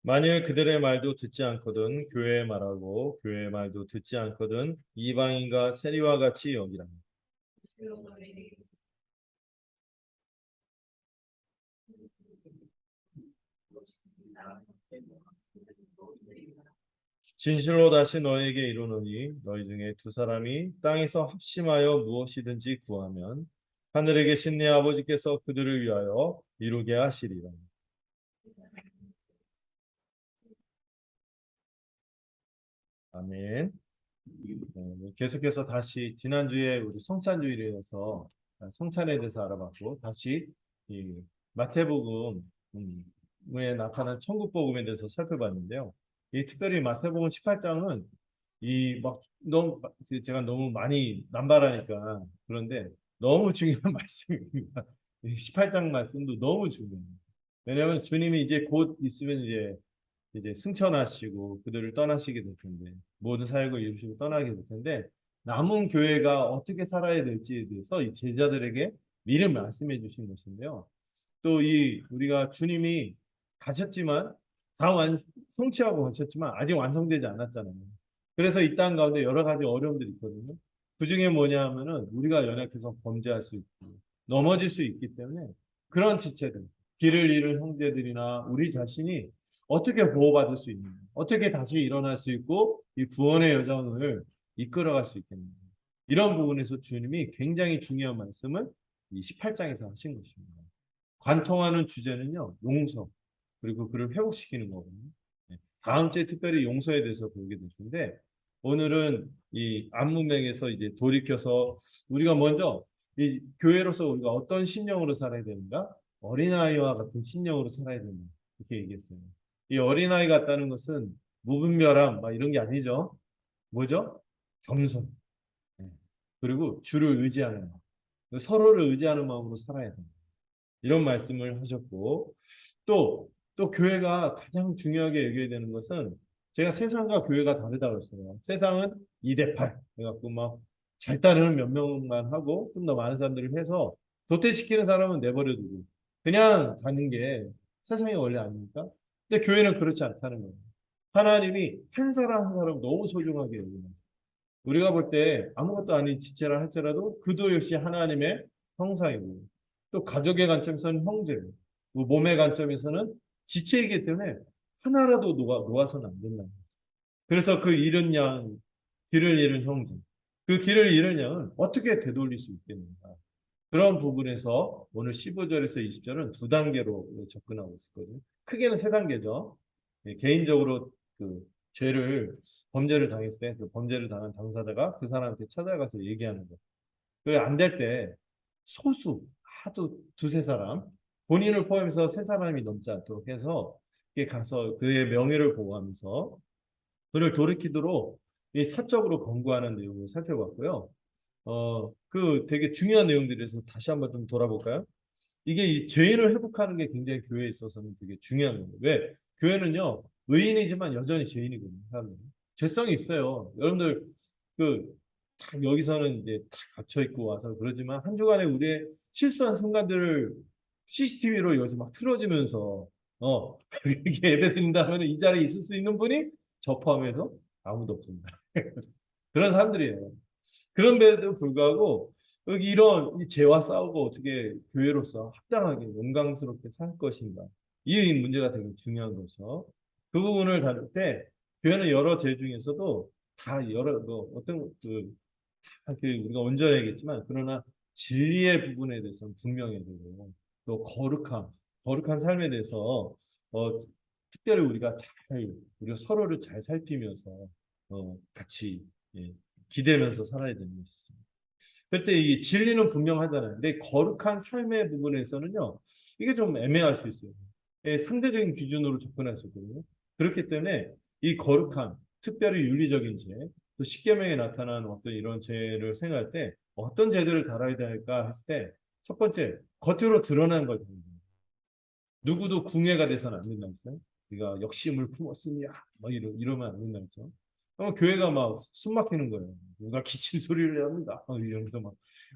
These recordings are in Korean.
만일 그들의 말도 듣지 않거든 교회의 말하고 교회의 말도 듣지 않거든 이방인과 세리와 같이 여기라. 진실로 다시 너에게 이르노니 너희 중에 두 사람이 땅에서 합심하여 무엇이든지 구하면 하늘에 계신 네 아버지께서 그들을 위하여 이루게 하시리라. 아멘. 계속해서 다시 지난주에 우리 성찬주일에 대해서 성찬에 대해서 알아봤고 다시 이 마태복음에 나타난 천국복음에 대해서 살펴봤는데요. 이 특별히 마태복음 18장은 이 막 너무 제가 너무 많이 남발하니까 그런데 너무 중요한 말씀입니다. 18장 말씀도 너무 중요해요. 왜냐하면 주님이 이제 곧 있으면 이제 승천하시고 그들을 떠나시게 될 텐데 모든 사역을 이루시고 떠나게 될 텐데 남은 교회가 어떻게 살아야 될지에 대해서 이 제자들에게 미리 말씀해 주신 것인데요. 또 이 우리가 주님이 가셨지만 성취하고 가셨지만 아직 완성되지 않았잖아요. 그래서 이 땅 가운데 여러 가지 어려움들이 있거든요. 그 중에 뭐냐 하면은 우리가 연약해서 범죄할 수 있고 넘어질 수 있기 때문에 그런 지체들, 길을 잃은 형제들이나 우리 자신이 어떻게 보호받을 수 있는가, 어떻게 다시 일어날 수 있고 이 구원의 여정을 이끌어갈 수 있겠는가. 이런 부분에서 주님이 굉장히 중요한 말씀을 이 18장에서 하신 것입니다. 관통하는 주제는요, 용서, 그리고 그를 회복시키는 거거든요. 네. 다음 주에 특별히 용서에 대해서 배우게 될 텐데, 오늘은 이 안문맥에서 이제 돌이켜서 우리가 먼저 이 교회로서 우리가 어떤 심령으로 살아야 되는가? 어린아이와 같은 심령으로 살아야 된다. 이렇게 얘기했어요. 이 어린아이 같다는 것은 무분별함, 막 이런 게 아니죠. 뭐죠? 겸손. 네. 그리고 주를 의지하는 마음. 서로를 의지하는 마음으로 살아야 된다. 이런 말씀을 하셨고 또 교회가 가장 중요하게 얘기해야 되는 것은 제가 세상과 교회가 다르다고 했어요. 세상은 2대 8 해갖고 막 잘 따르는 몇 명만 하고 좀 더 많은 사람들을 해서 도태시키는 사람은 내버려두고 그냥 가는 게 세상이 원래 아닙니까? 근데 교회는 그렇지 않다는 거예요. 하나님이 한 사람 한 사람 너무 소중하게 여기는 우리가 볼 때 아무것도 아닌 지체라 할지라도 그도 역시 하나님의 형상이고 또 가족의 관점에서는 형제, 몸의 관점에서는 지체이기 때문에 하나라도 놓아서는 안 된다. 그래서 그 잃은 양, 길을 잃은 형제, 그 길을 잃은 양은 어떻게 되돌릴 수 있겠는가. 그런 부분에서 오늘 15절에서 20절은 두 단계로 접근하고 있거든요. 크게는 세 단계죠. 개인적으로 그 범죄를 당했을 때 그 범죄를 당한 당사자가 그 사람한테 찾아가서 얘기하는 거. 그게 안 될 때 소수, 하도 두세 사람, 본인을 포함해서 세 사람이 넘지 않도록 해서 가서 그의 명예를 보호하면서 그를 돌이키도록 이 사적으로 권고하는 내용을 살펴봤고요. 그 되게 중요한 내용들에서 다시 한번 좀 돌아볼까요? 이게 이 죄인을 회복하는 게 굉장히 교회에 있어서는 되게 중요한 거예요. 왜? 교회는요, 의인이지만 여전히 죄인이거든요. 사람들이. 죄성이 있어요. 여러분들, 다 여기서는 이제 다 갇혀 있고 와서 그러지만 한 주간에 우리의 실수한 순간들을 CCTV로 여기서 막 틀어지면서, 이렇게 예배 드린다면 이 자리에 있을 수 있는 분이 저 포함해서 아무도 없습니다. 그런 사람들이에요. 그런데도 불구하고 여기 이런 이 죄와 싸우고 어떻게 교회로서 합당하게 영광스럽게 살 것인가 이 문제가 되게 중요한 거죠. 그 부분을 다룰 때 교회는 여러 죄 중에서도 다 여러 어떤 우리가 온전해야겠지만 그러나 진리의 부분에 대해서는 분명해야 되고 또 거룩한 삶에 대해서 특별히 우리가 서로를 잘 살피면서 같이 예, 기대면서 살아야 되는 것이죠. 그때 이 진리는 분명하잖아요. 근데 거룩한 삶의 부분에서는요, 이게 좀 애매할 수 있어요. 예, 상대적인 기준으로 접근할 수 있거든요. 그렇기 때문에 이 거룩한, 특별히 윤리적인 죄, 또 십계명에 나타난 어떤 이런 죄를 생각할 때 어떤 죄들을 다뤄야 될까 했을 때 첫 번째, 겉으로 드러난 걸 누구도 궁예가 돼서는 안 된다 했어요. 우리가 역심을 품었으며 막 이러면 안 된다 했죠. 그러면 교회가 막 숨 막히는 거예요. 누가 기침 소리를 합니다. 이러면서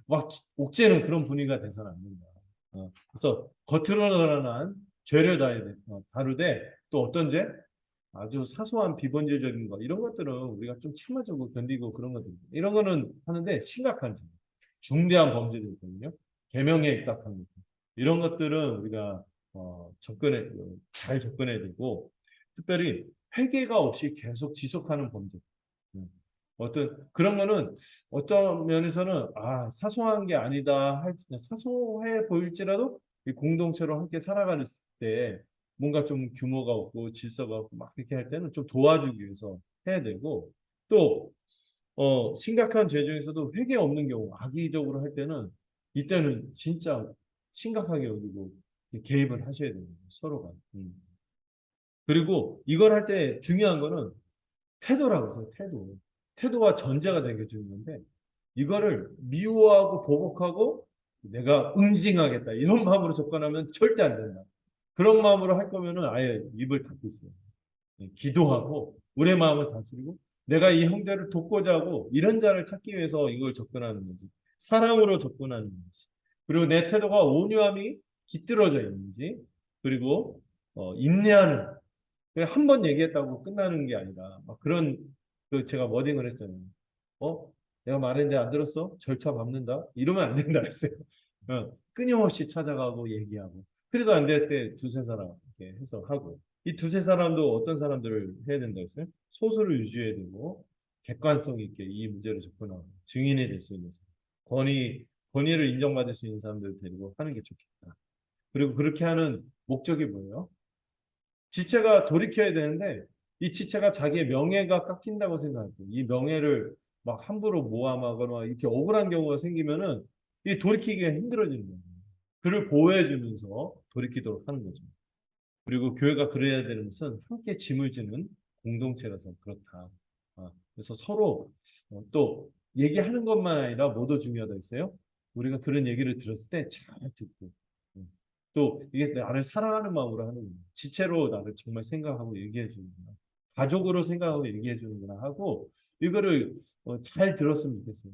막 옥죄는 그런 분위기가 돼서는 안 된다. 그래서 겉으로 드러난 죄를 다루되 또 어떤 죄? 아주 사소한 비본질적인 거 이런 것들은 우리가 좀 참아주고 견디고 그런 것들 이런 거는 하는데 심각한 죄, 중대한 범죄들 있거든요. 계명에 입각한 것 이런 것들은 우리가 잘 접근해야 되고 특별히 회개가 없이 계속 지속하는 범죄. 음. 어떤 그런 거는 어떤 면에서는 사소한 게 아니다 할 사소해 보일지라도 이 공동체로 함께 살아가는 때 뭔가 좀 규모가 없고 질서가 없고 막 이렇게 할 때는 좀 도와주기 위해서 해야 되고 또 심각한 죄 중에서도 회개 없는 경우 악의적으로 할 때는 이때는 진짜 심각하게 여기고 개입을 하셔야 됩니다. 서로가. 그리고 이걸 할 때 중요한 거는 태도라고 해서 태도. 태도와 전제가 되게 중요한데 이거를 미워하고 보복하고 내가 응징하겠다 이런 마음으로 접근하면 절대 안 된다. 그런 마음으로 할 거면은 아예 입을 닫고 있어요. 기도하고 우리의 마음을 다스리고 내가 이 형제를 돕고자 하고 이런 자를 찾기 위해서 이걸 접근하는 거지. 사랑으로 접근하는 거지. 그리고 내 태도가 온유함이 깃들어져 있는지 그리고 인내하는 한 번 얘기했다고 끝나는 게 아니라 막 그런 그 제가 워딩을 했잖아요. 어? 내가 말했는데 안 들었어? 절차 밟는다? 이러면 안 된다 했어요. 끊임없이 찾아가고 얘기하고 그래도 안 될 때 두세 사람 이렇게 해서 하고 이 두세 사람도 어떤 사람들을 해야 된다 했어요? 소수를 유지해야 되고 객관성 있게 이 문제를 접근하고 증인이 될 수 있는 사람 권위를 인정받을 수 있는 사람들을 데리고 하는 게 좋겠다. 그리고 그렇게 하는 목적이 뭐예요? 지체가 돌이켜야 되는데 이 지체가 자기의 명예가 깎인다고 생각해요. 이 명예를 막 함부로 모함하거나 이렇게 억울한 경우가 생기면은 이 돌이키기가 힘들어지는 거예요. 그를 보호해주면서 돌이키도록 하는 거죠. 그리고 교회가 그래야 되는 것은 함께 짐을 지는 공동체라서 그렇다. 그래서 서로 또 얘기하는 것만 아니라 뭐도 중요하다 했어요? 우리가 그런 얘기를 들었을 때 잘 듣고 어, 또 이게 나를 사랑하는 마음으로 하는 거예요. 지체로 나를 정말 생각하고 얘기해 주는구나. 가족으로 생각하고 얘기해 주는구나 하고 이거를 잘 들었으면 좋겠어요.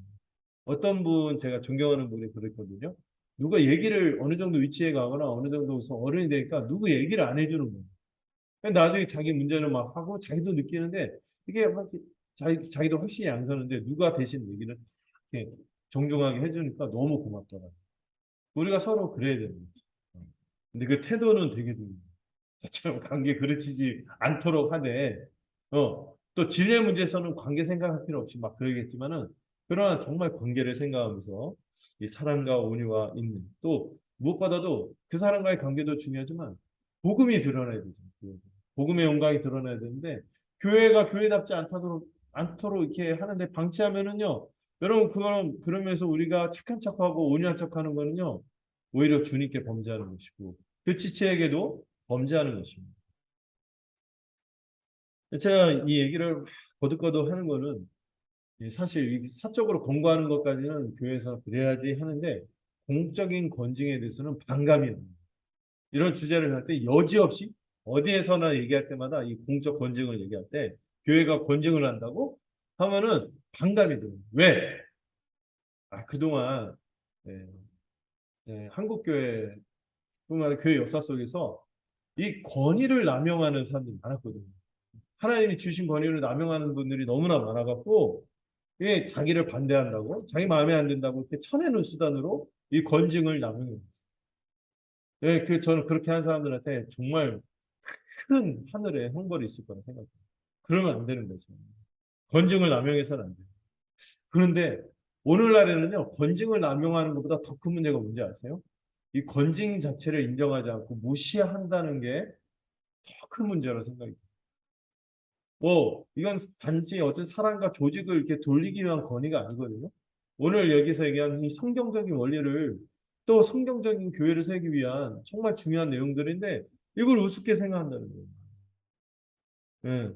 어떤 분 제가 존경하는 분이 그랬거든요. 누가 얘기를 어느 정도 위치에 가거나 어느 정도 어른이 되니까 누구 얘기를 안 해주는 거예요. 나중에 자기 문제를 막 하고 자기도 느끼는데 이게 막 자기도 확실히 안 서는데 누가 대신 얘기를 이렇게 정중하게 해주니까 너무 고맙더라고요. 우리가 서로 그래야 되는 거죠. 근데 그 태도는 되게 중요해요. 자처럼 관계 그르치지 않도록 하되 또 진리의 문제에서는 관계 생각할 필요 없이 막 그러겠지만은 그러나 정말 관계를 생각하면서 이 사랑과 온유와 있는 또 무엇보다도 그 사람과의 관계도 중요하지만 복음이 드러나야 되죠. 복음의 영광이 드러나야 되는데 교회가 교회답지 않도록 이렇게 하는데 방치하면은요. 여러분 그러면서 우리가 착한 척하고 온유한 척하는 거는요. 오히려 주님께 범죄하는 것이고 그 지체에게도 범죄하는 것입니다. 제가 이 얘기를 거듭거듭 하는 거는 사실 사적으로 권고하는 것까지는 교회에서 그래야지 하는데 공적인 권징에 대해서는 반감이 납니다. 이런 주제를 할 때 여지없이 어디에서나 얘기할 때마다 이 공적 권징을 얘기할 때 교회가 권징을 한다고 하면은 반감이 들어요. 왜? 그동안 네, 한국교회 뿐만 아니라 교회 역사 속에서 이 권위를 남용하는 사람들이 많았거든요. 하나님이 주신 권위를 남용하는 분들이 너무나 많아갖고 이게 자기를 반대한다고 자기 마음에 안 든다고 이렇게 쳐내는 수단으로 이 권징을 남용해요. 저는 그렇게 한 사람들한테 정말 큰 하늘에 형벌이 있을 거라 생각해요. 그러면 안 되는 거죠. 권징을 남용해서는 안 돼요. 그런데 오늘날에는요, 권징을 남용하는 것보다 더 큰 문제가 뭔지 아세요? 이 권징 자체를 인정하지 않고 무시한다는 게 더 큰 문제라고 생각이 돼요. 이건 단지 어떤 사람과 조직을 이렇게 돌리기 위한 권위가 아니거든요. 오늘 여기서 얘기하는 이 성경적인 원리를 또 성경적인 교회를 세우기 위한 정말 중요한 내용들인데 이걸 우습게 생각한다는 거예요. 예.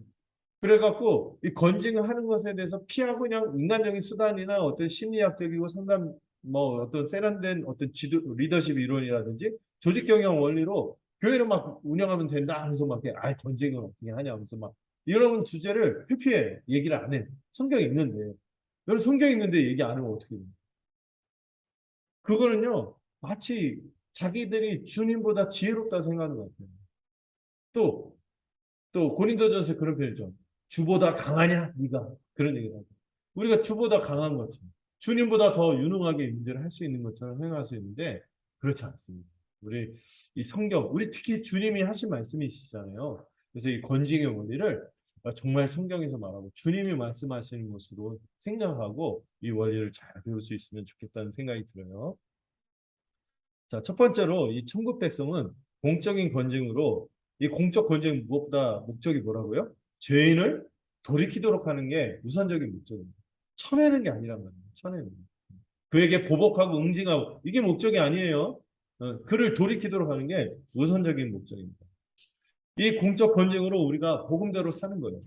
그래갖고 이 건징을 하는 것에 대해서 피하고 그냥 인간적인 수단이나 어떤 심리학적이고 상담 뭐 어떤 세련된 어떤 리더십 이론이라든지 조직 경영 원리로 교회를 막 운영하면 된다 하면서 막 건징을 어떻게 하냐 하면서 막 이런 주제를 회피해 얘기를 안 해. 성경에 있는데 여러분 성경에 있는데 얘기 안 하면 어떻게 돼요? 그거는요 마치 자기들이 주님보다 지혜롭다 생각하는 것 같아요. 또, 또 고린도전서에 그런 표현이죠. 주보다 강하냐? 네가 그런 얘기를 하죠. 우리가 주보다 강한 거죠. 주님보다 더 유능하게 일들을 할 수 있는 것처럼 생각할 수 있는데 그렇지 않습니다. 우리 이 성경, 우리 특히 주님이 하신 말씀이시잖아요. 그래서 이 건징의 원리를 정말 성경에서 말하고 주님이 말씀하시는 것으로 생각하고 이 원리를 잘 배울 수 있으면 좋겠다는 생각이 들어요. 자, 첫 번째로 이 천국 백성은 공적인 건징으로 이 공적 건징 무엇보다 목적이 뭐라고요? 죄인을 돌이키도록 하는 게 우선적인 목적입니다. 쳐내는 게 아니란 말이에요. 쳐내는. 그에게 보복하고 응징하고 이게 목적이 아니에요. 그를 돌이키도록 하는 게 우선적인 목적입니다. 이 공적 건징으로 우리가 복음대로 사는 거예요.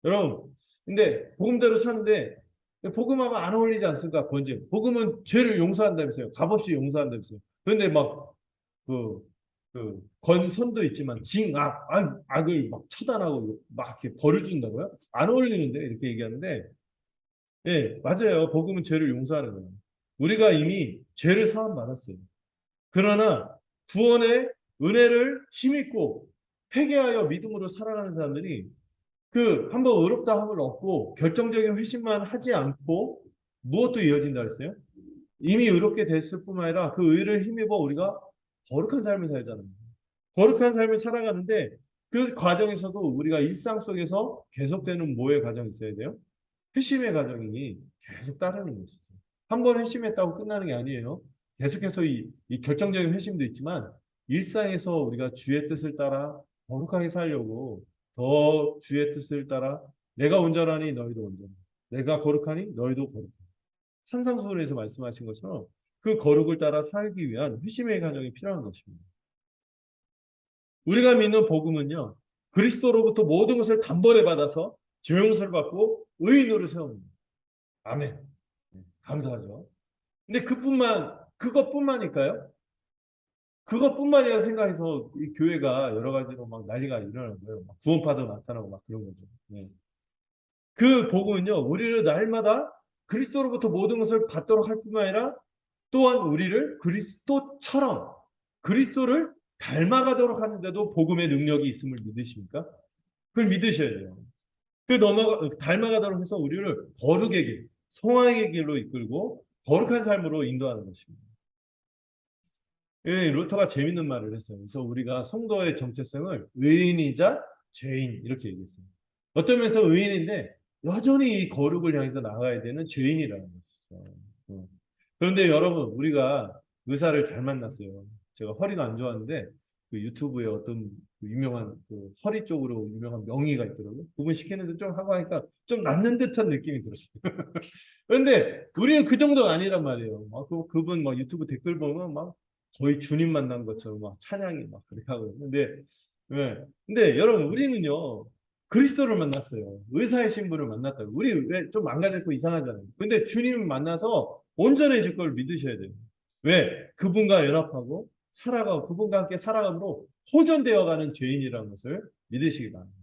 여러분, 근데 복음대로 사는데 복음하고 안 어울리지 않습니까? 건징. 복음은 죄를 용서한다면서요. 값없이 용서한다면서요. 그런데 막 그, 건선도 있지만 악을 막 처단하고 막 이렇게 벌을 준다고요? 안 어울리는데 이렇게 얘기하는데 예, 맞아요. 복음은 죄를 용서하는 거예요. 우리가 이미 죄를 사함 받았어요. 그러나 구원의 은혜를 힘입고 회개하여 믿음으로 살아가는 사람들이 그 한번 의롭다 함을 얻고 결정적인 회심만 하지 않고 무엇도 이어진다 그랬어요? 이미 의롭게 됐을 뿐만 아니라 그 의를 힘입어 우리가 거룩한 삶을 살잖아요. 거룩한 삶을 살아가는데 그 과정에서도 우리가 일상 속에서 계속되는 뭐의 과정이 있어야 돼요? 회심의 과정이 계속 따르는 것이죠. 한 번 회심했다고 끝나는 게 아니에요. 계속해서 이 결정적인 회심도 있지만 일상에서 우리가 주의 뜻을 따라 거룩하게 살려고 더 주의 뜻을 따라 내가 온전하니 너희도 온전해. 내가 거룩하니 너희도 거룩해. 산상수훈에서 말씀하신 것처럼 그 거룩을 따라 살기 위한 회심의 과정이 필요한 것입니다. 우리가 믿는 복음은요. 그리스도로부터 모든 것을 단번에 받아서 죄 용서를 받고 의인으로 세웁니다. 아멘. 감사하죠. 근데 그것뿐만일까요? 그것뿐만이라 생각해서 이 교회가 여러 가지로 막 난리가 일어나는 거예요. 막 구원파도 나타나고 막 그런 거죠. 네. 그 복음은요, 우리를 날마다 그리스도로부터 모든 것을 받도록 할 뿐만 아니라 또한 우리를 그리스도처럼 그리스도를 닮아가도록 하는데도 복음의 능력이 있음을 믿으십니까? 그걸 믿으셔야 돼요. 닮아가도록 해서 우리를 거룩의 길, 성화의 길로 이끌고 거룩한 삶으로 인도하는 것입니다. 루터가 재밌는 말을 했어요. 그래서 우리가 성도의 정체성을 의인이자 죄인 이렇게 얘기했어요. 어떤 면에서 의인인데 여전히 이 거룩을 향해서 나가야 되는 죄인이라는 것이죠. 그런데 여러분 우리가 의사를 잘 만났어요. 제가 허리가 안 좋았는데 그 유튜브에 어떤 그 유명한 그 허리 쪽으로 유명한 명의가 있더라고요. 그분 시키는데 좀 하고 하니까 좀 낫는 듯한 느낌이 들었어요. 그런데 우리는 그 정도가 아니란 말이에요. 그분 막 유튜브 댓글 보면 막 거의 주님 만난 것처럼 막 찬양이 막 그렇게 하고 있는데, 네. 근데 여러분 우리는요 그리스도를 만났어요. 의사의 신분을 만났다고. 우리 왜 좀 망가졌고 이상하잖아요. 근데 주님을 만나서 온전해질 걸 믿으셔야 돼요. 왜? 그분과 연합하고 살아가고 그분과 함께 살아감으로 호전되어가는 죄인이라는 것을 믿으시기 바랍니다.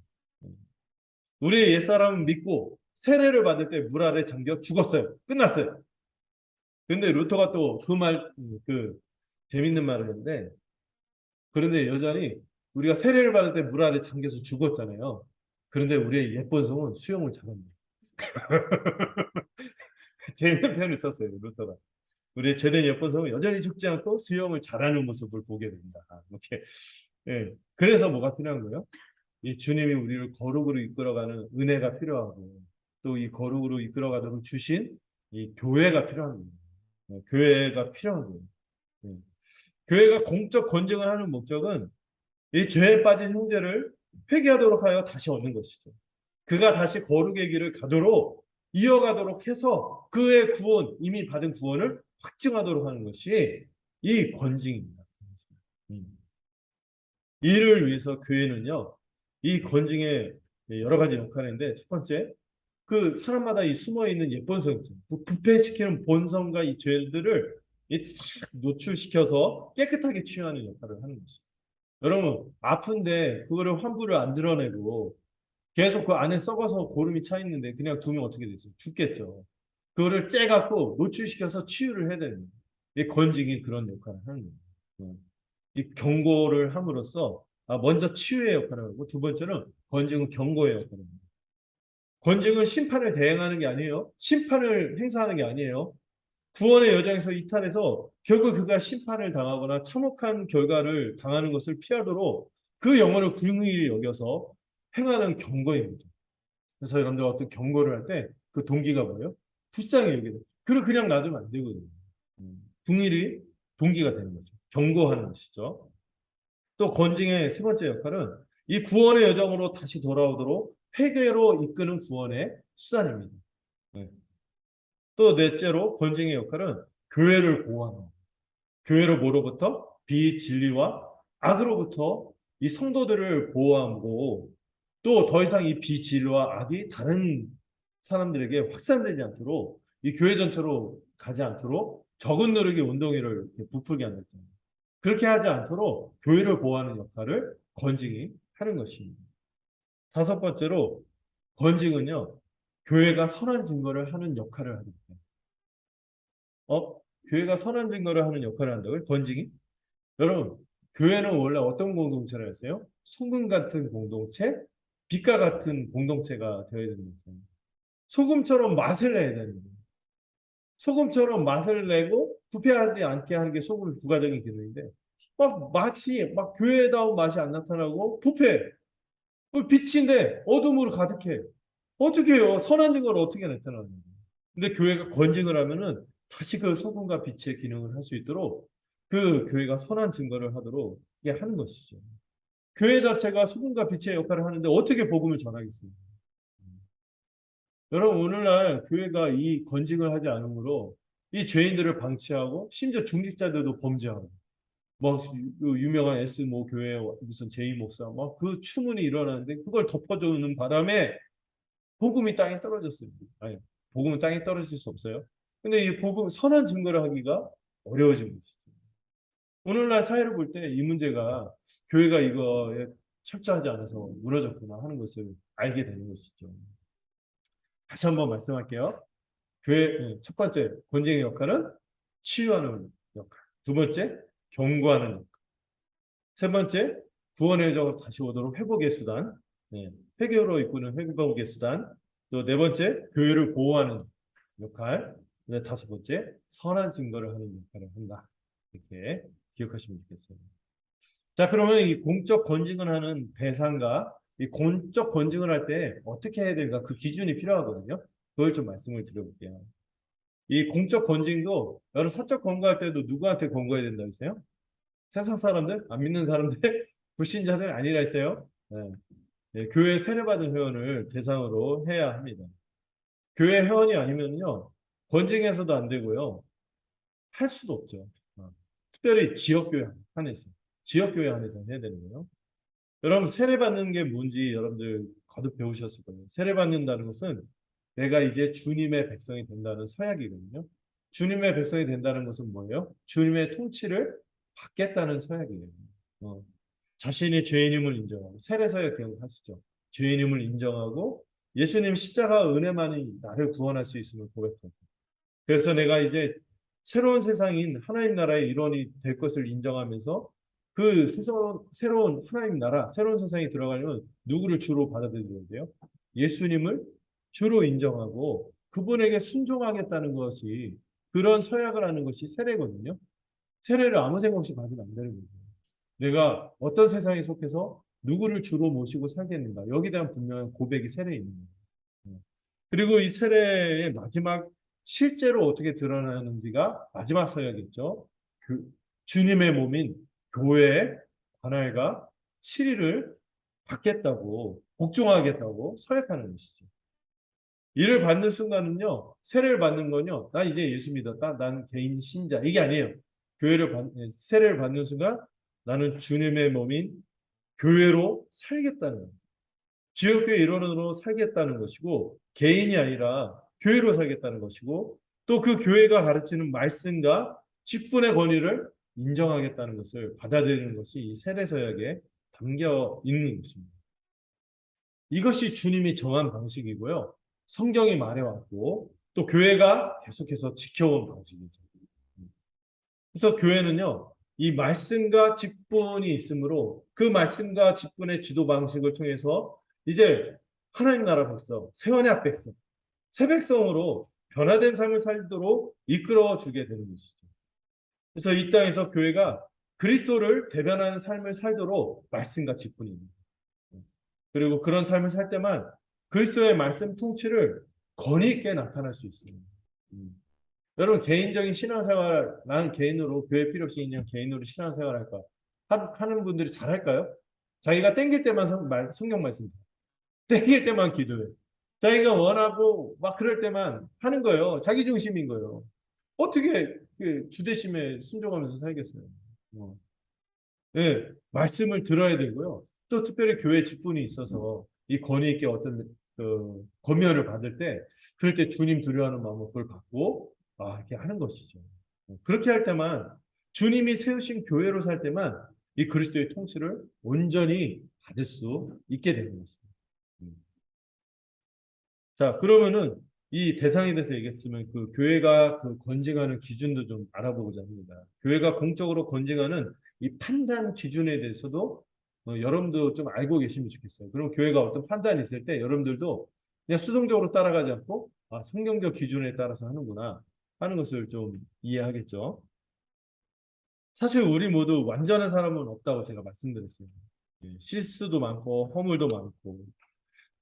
우리의 옛사람은 믿고 세례를 받을 때 물 아래 잠겨 죽었어요. 끝났어요. 근데 루터가 또 그 재밌는 말을 했는데 그런데 여전히 우리가 세례를 받을 때 물 아래 잠겨서 죽었잖아요. 그런데 우리의 예쁜 성은 수영을 잘합니다. 재밌는 표현을 썼어요. 루터가. 우리의 죄된 예쁜 성은 여전히 죽지 않고 수영을 잘하는 모습을 보게 됩니다. 이렇게. 예. 그래서 뭐가 필요한 거예요? 이 주님이 우리를 거룩으로 이끌어가는 은혜가 필요하고 또 이 거룩으로 이끌어가도록 주신 이 교회가 필요한 겁니다. 교회가 필요한 거예요. 예. 교회가 공적 건증을 하는 목적은 이 죄에 빠진 형제를 회개하도록 하여 다시 얻는 것이죠. 그가 다시 거룩의 길을 가도록 이어가도록 해서 그의 구원, 이미 받은 구원을 확증하도록 하는 것이 이 건증입니다. 이를 위해서 교회는요, 이 건증에 여러 가지 역할을 했는데, 첫 번째, 그 사람마다 이 숨어 있는 예쁜 성, 부패시키는 본성과 이 죄들을 노출시켜서 깨끗하게 치유하는 역할을 하는 것이죠. 여러분, 아픈데 그거를 환부를 안 드러내고 계속 그 안에 썩어서 고름이 차 있는데 그냥 두면 어떻게 되죠? 죽겠죠. 그거를 째갖고 노출시켜서 치유를 해야 됩니다. 이 건증이 그런 역할을 하는 겁니다. 이 경고를 함으로써 먼저 치유의 역할을 하고 두 번째는 권징은 경고의 역할을 합니다. 권징은 심판을 대행하는 게 아니에요. 심판을 행사하는 게 아니에요. 구원의 여정에서 이탈해서 결국 그가 심판을 당하거나 참혹한 결과를 당하는 것을 피하도록 그 영혼을 궁일이 여겨서 행하는 경고입니다. 그래서 여러분들 어떤 경고를 할 때 그 동기가 뭐예요? 불쌍히 여기는. 그걸 그냥 놔두면 안 되거든요. 궁일이 동기가 되는 거죠. 경고하는 것이죠. 또 권징의 세 번째 역할은 이 구원의 여정으로 다시 돌아오도록 회개로 이끄는 구원의 수단입니다. 네. 또 넷째로 권징의 역할은 교회를 보호하는 거예요. 교회를 뭐로부터? 비진리와 악으로부터 이 성도들을 보호하고 또 더 이상 이 비진리와 악이 다른 사람들에게 확산되지 않도록 이 교회 전체로 가지 않도록 적은 누르기 운동회를 부풀게 한다. 그렇게 하지 않도록 교회를 보호하는 역할을 권징이 하는 것입니다. 다섯 번째로 권징은요, 교회가 선한 증거를 하는 역할을 합니다. 교회가 선한 증거를 하는 역할을 한다고요? 권징이? 여러분, 교회는 원래 어떤 공동체를 했어요? 소금 같은 공동체, 빛과 같은 공동체가 되어야 되는 거예요. 소금처럼 맛을 내야 되는 거예요. 소금처럼 맛을 내고 부패하지 않게 하는 게 소금의 부가적인 기능인데 막 맛이 막 교회다운 맛이 안 나타나고 부패 빛인데 어둠으로 가득해. 어떻게 해요? 선한 증거를 어떻게 나타나는 거예요? 근데 교회가 권징을 하면은 다시 그 소금과 빛의 기능을 할 수 있도록 그 교회가 선한 증거를 하도록 이게 하는 것이죠. 교회 자체가 소금과 빛의 역할을 하는데 어떻게 복음을 전하겠습니까? 여러분 오늘날 교회가 이 권징을 하지 않으므로 이 죄인들을 방치하고 심지어 중직자들도 범죄하고 뭐 유명한 S모 교회 무슨 제이 목사 막 그 추문이 일어나는데 그걸 덮어주는 바람에 복음이 땅에 떨어졌습니다. 아니 복음은 땅에 떨어질 수 없어요. 근데 이 복음 선한 증거를 하기가 어려워진 것이죠. 오늘날 사회를 볼 때 이 문제가 교회가 이거에 철저하지 않아서 무너졌구나 하는 것을 알게 되는 것이죠. 다시 한번 말씀할게요. 교회 첫 번째 권징의 역할은 치유하는 역할. 두 번째 경고하는 역할. 세 번째 구원의 여정으로 다시 오도록 회복의 수단. 회개로 이끄는 회복의 수단. 또 네 번째 교회를 보호하는 역할. 다섯 번째 선한 증거를 하는 역할을 한다. 이렇게 기억하시면 좋겠어요. 자, 그러면 이 공적 권징을 하는 대상과 이 공적 권징을 할 때 어떻게 해야 될까? 그 기준이 필요하거든요. 그걸 좀 말씀을 드려볼게요. 이 공적 권징도 여러분 사적 권고할 때도 누구한테 권고해야 된다 했어요? 세상 사람들, 안 믿는 사람들, 불신자들 아니라 했어요. 교회 세례받은 회원을 대상으로 해야 합니다. 교회 회원이 아니면요 권징해서도 안 되고요 할 수도 없죠. 특별히 지역교회 안에서 지역교회 안에서 해야 되는 거예요. 여러분 세례받는 게 뭔지 여러분들 거듭 배우셨을 거예요. 세례받는다는 것은 내가 이제 주님의 백성이 된다는 서약이거든요. 주님의 백성이 된다는 것은 뭐예요? 주님의 통치를 받겠다는 서약이에요. 자신이 죄인임을 인정하고 세례서약 기억하시죠? 죄인임을 인정하고 예수님 십자가 은혜만이 나를 구원할 수 있음을 고백하고 그래서 내가 이제 새로운 세상인 하나님 나라의 일원이 될 것을 인정하면서 그 새로운 하나님 나라, 새로운 세상에 들어가려면 누구를 주로 받아들여야 돼요? 예수님을 주로 인정하고 그분에게 순종하겠다는 것이 그런 서약을 하는 것이 세례거든요. 세례를 아무 생각 없이 받으면 안 되는 거예요. 내가 어떤 세상에 속해서 누구를 주로 모시고 살겠는가. 여기에 대한 분명한 고백이 세례에 있는 거예요. 그리고 이 세례의 마지막 실제로 어떻게 드러나는지가 마지막 서약이죠. 그 주님의 몸인 교회의 관할과 7일을 받겠다고 복종하겠다고 서약하는 것이죠. 이를 받는 순간은요. 세례를 받는 건요. 나 이제 예수 믿었다. 난 개인 신자. 이게 아니에요. 세례를 받는 순간 나는 주님의 몸인 교회로 살겠다는 거예요. 지역교회 일원으로 살겠다는 것이고 개인이 아니라 교회로 살겠다는 것이고 또 그 교회가 가르치는 말씀과 직분의 권위를 인정하겠다는 것을 받아들이는 것이 이 세례서약에 담겨 있는 것입니다. 이것이 주님이 정한 방식이고요. 성경이 말해왔고 또 교회가 계속해서 지켜온 방식이죠. 그래서 교회는요. 이 말씀과 직분이 있으므로 그 말씀과 직분의 지도 방식을 통해서 이제 하나님 나라 백성, 세원의 백성, 새 백성으로 변화된 삶을 살도록 이끌어 주게 되는 것이죠. 그래서 이 땅에서 교회가 그리스도를 대변하는 삶을 살도록 말씀과 직분이 있는 거예요. 그리고 그런 삶을 살 때만 그리스도의 말씀 통치를 권위 있게 나타날 수 있어요. 여러분 개인적인 신앙생활, 나는 개인으로 교회 필요 없이 그냥 개인으로 신앙생활 할까 하는 분들이 잘할까요? 자기가 땡길 때만 성경 말씀, 땡길 때만 기도해. 자기가 원하고 막 그럴 때만 하는 거예요. 자기 중심인 거예요. 어떻게 그 주대심에 순종하면서 살겠어요? 어. 네, 말씀을 들어야 되고요. 또 특별히 교회 직분이 있어서 이 권위 있게 어떤 그 권면을 받을 때 그럴 때 주님 두려워하는 마음으로 그걸 받고 이렇게 하는 것이죠. 그렇게 할 때만 주님이 세우신 교회로 살 때만 이 그리스도의 통치를 온전히 받을 수 있게 되는 것입니다. 자, 그러면은 이 대상에 대해서 얘기했으면 그 교회가 그 건징하는 기준도 좀 알아보고자 합니다. 교회가 공적으로 건징하는 이 판단 기준에 대해서도 여러분도 좀 알고 계시면 좋겠어요. 그럼 교회가 어떤 판단이 있을 때 여러분들도 그냥 수동적으로 따라가지 않고 성경적 기준에 따라서 하는구나 하는 것을 좀 이해하겠죠. 사실 우리 모두 완전한 사람은 없다고 제가 말씀드렸어요. 실수도 많고 허물도 많고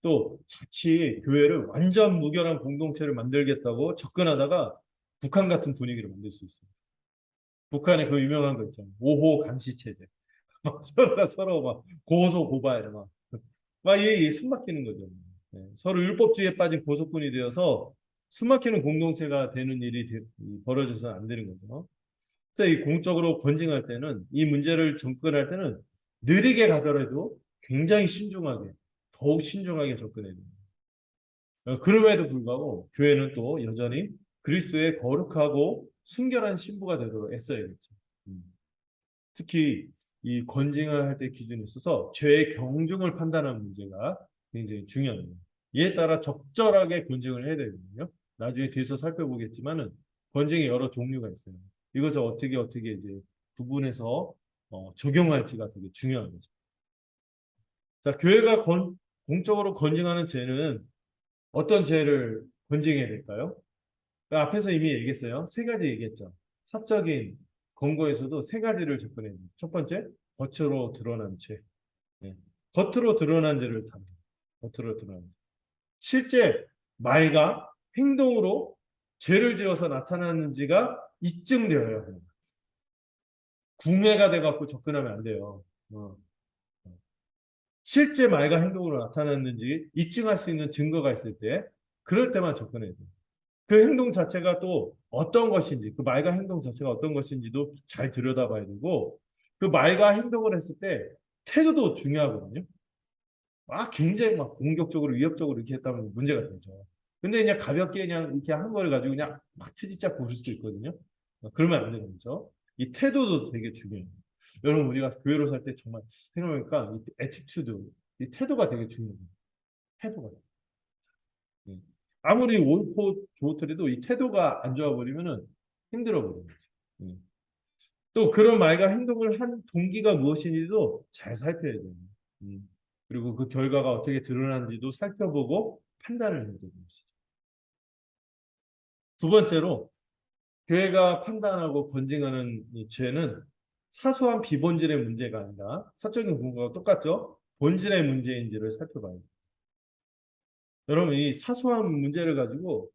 또 자칫 교회를 완전 무결한 공동체를 만들겠다고 접근하다가 북한 같은 분위기를 만들 수 있어요. 북한의 그 유명한 거 있잖아요. 5호 감시 체제. 서로가 서로 막 고소 고발 막이 숨막히는 거죠. 서로 율법주의에 빠진 고속군이 되어서 숨막히는 공동체가 되는 일이 벌어져서 안 되는 거죠. 그래서 이 공적으로 권징할 때는 이 문제를 접근할 때는 느리게 가더라도 굉장히 신중하게 더욱 신중하게 접근해야 됩니다. 그럼에도 불구하고 교회는 또 여전히 그리스도의 거룩하고 순결한 신부가 되도록 애써야겠죠. 특히 이 건징을 할 때 기준에 있어서 죄의 경중을 판단하는 문제가 굉장히 중요합니다. 이에 따라 적절하게 건징을 해야 되거든요. 나중에 뒤에서 살펴보겠지만은 건징이 여러 종류가 있어요. 이것을 어떻게 이제 구분해서 적용할지가 되게 중요한 거죠. 자, 교회가 공적으로 건징하는 죄는 어떤 죄를 건징해야 될까요? 그 앞에서 이미 얘기했어요. 세 가지 얘기했죠. 사적인 권고에서도 세 가지를 접근해야 돼요. 첫 번째, 겉으로 드러난 죄. 네. 겉으로 드러난 죄를 담는. 겉으로 드러난 죄. 실제 말과 행동으로 죄를 지어서 나타나는지가 입증되어야 해요. 궁예가 돼갖고 접근하면 안 돼요. 실제 말과 행동으로 나타났는지 입증할 수 있는 증거가 있을 때 그럴 때만 접근해야 돼요. 그 행동 자체가 또 어떤 것인지, 그 말과 행동 자체가 어떤 것인지도 잘 들여다봐야 되고, 그 말과 행동을 했을 때 태도도 중요하거든요. 굉장히 막 공격적으로, 위협적으로 이렇게 했다면 문제가 되죠. 근데 그냥 가볍게 그냥 이렇게 한 거를 가지고 그냥 막 트집잡고 그럴 수도 있거든요. 그러면 안 되는 거죠. 이 태도도 되게 중요해요. 여러분, 우리가 교회로 살 때 정말 생각해보니까 이 애티튜드, 이 태도가 되게 중요해요. 태도가. 예. 아무리 옳고 좋더라도 이 태도가 안 좋아 버리면은 힘들어 버려요. 예. 또 그런 말과 행동을 한 동기가 무엇인지도 잘 살펴야 돼요. 그리고 그 결과가 어떻게 드러나는지도 살펴보고 판단을 해야 되는 것이죠. 두 번째로 교회가 판단하고 권징하는 이 죄는 사소한 비본질의 문제가 아니라 사적인 근거가 똑같죠. 본질의 문제인지를 살펴봐야 돼요. 여러분 이 사소한 문제를 가지고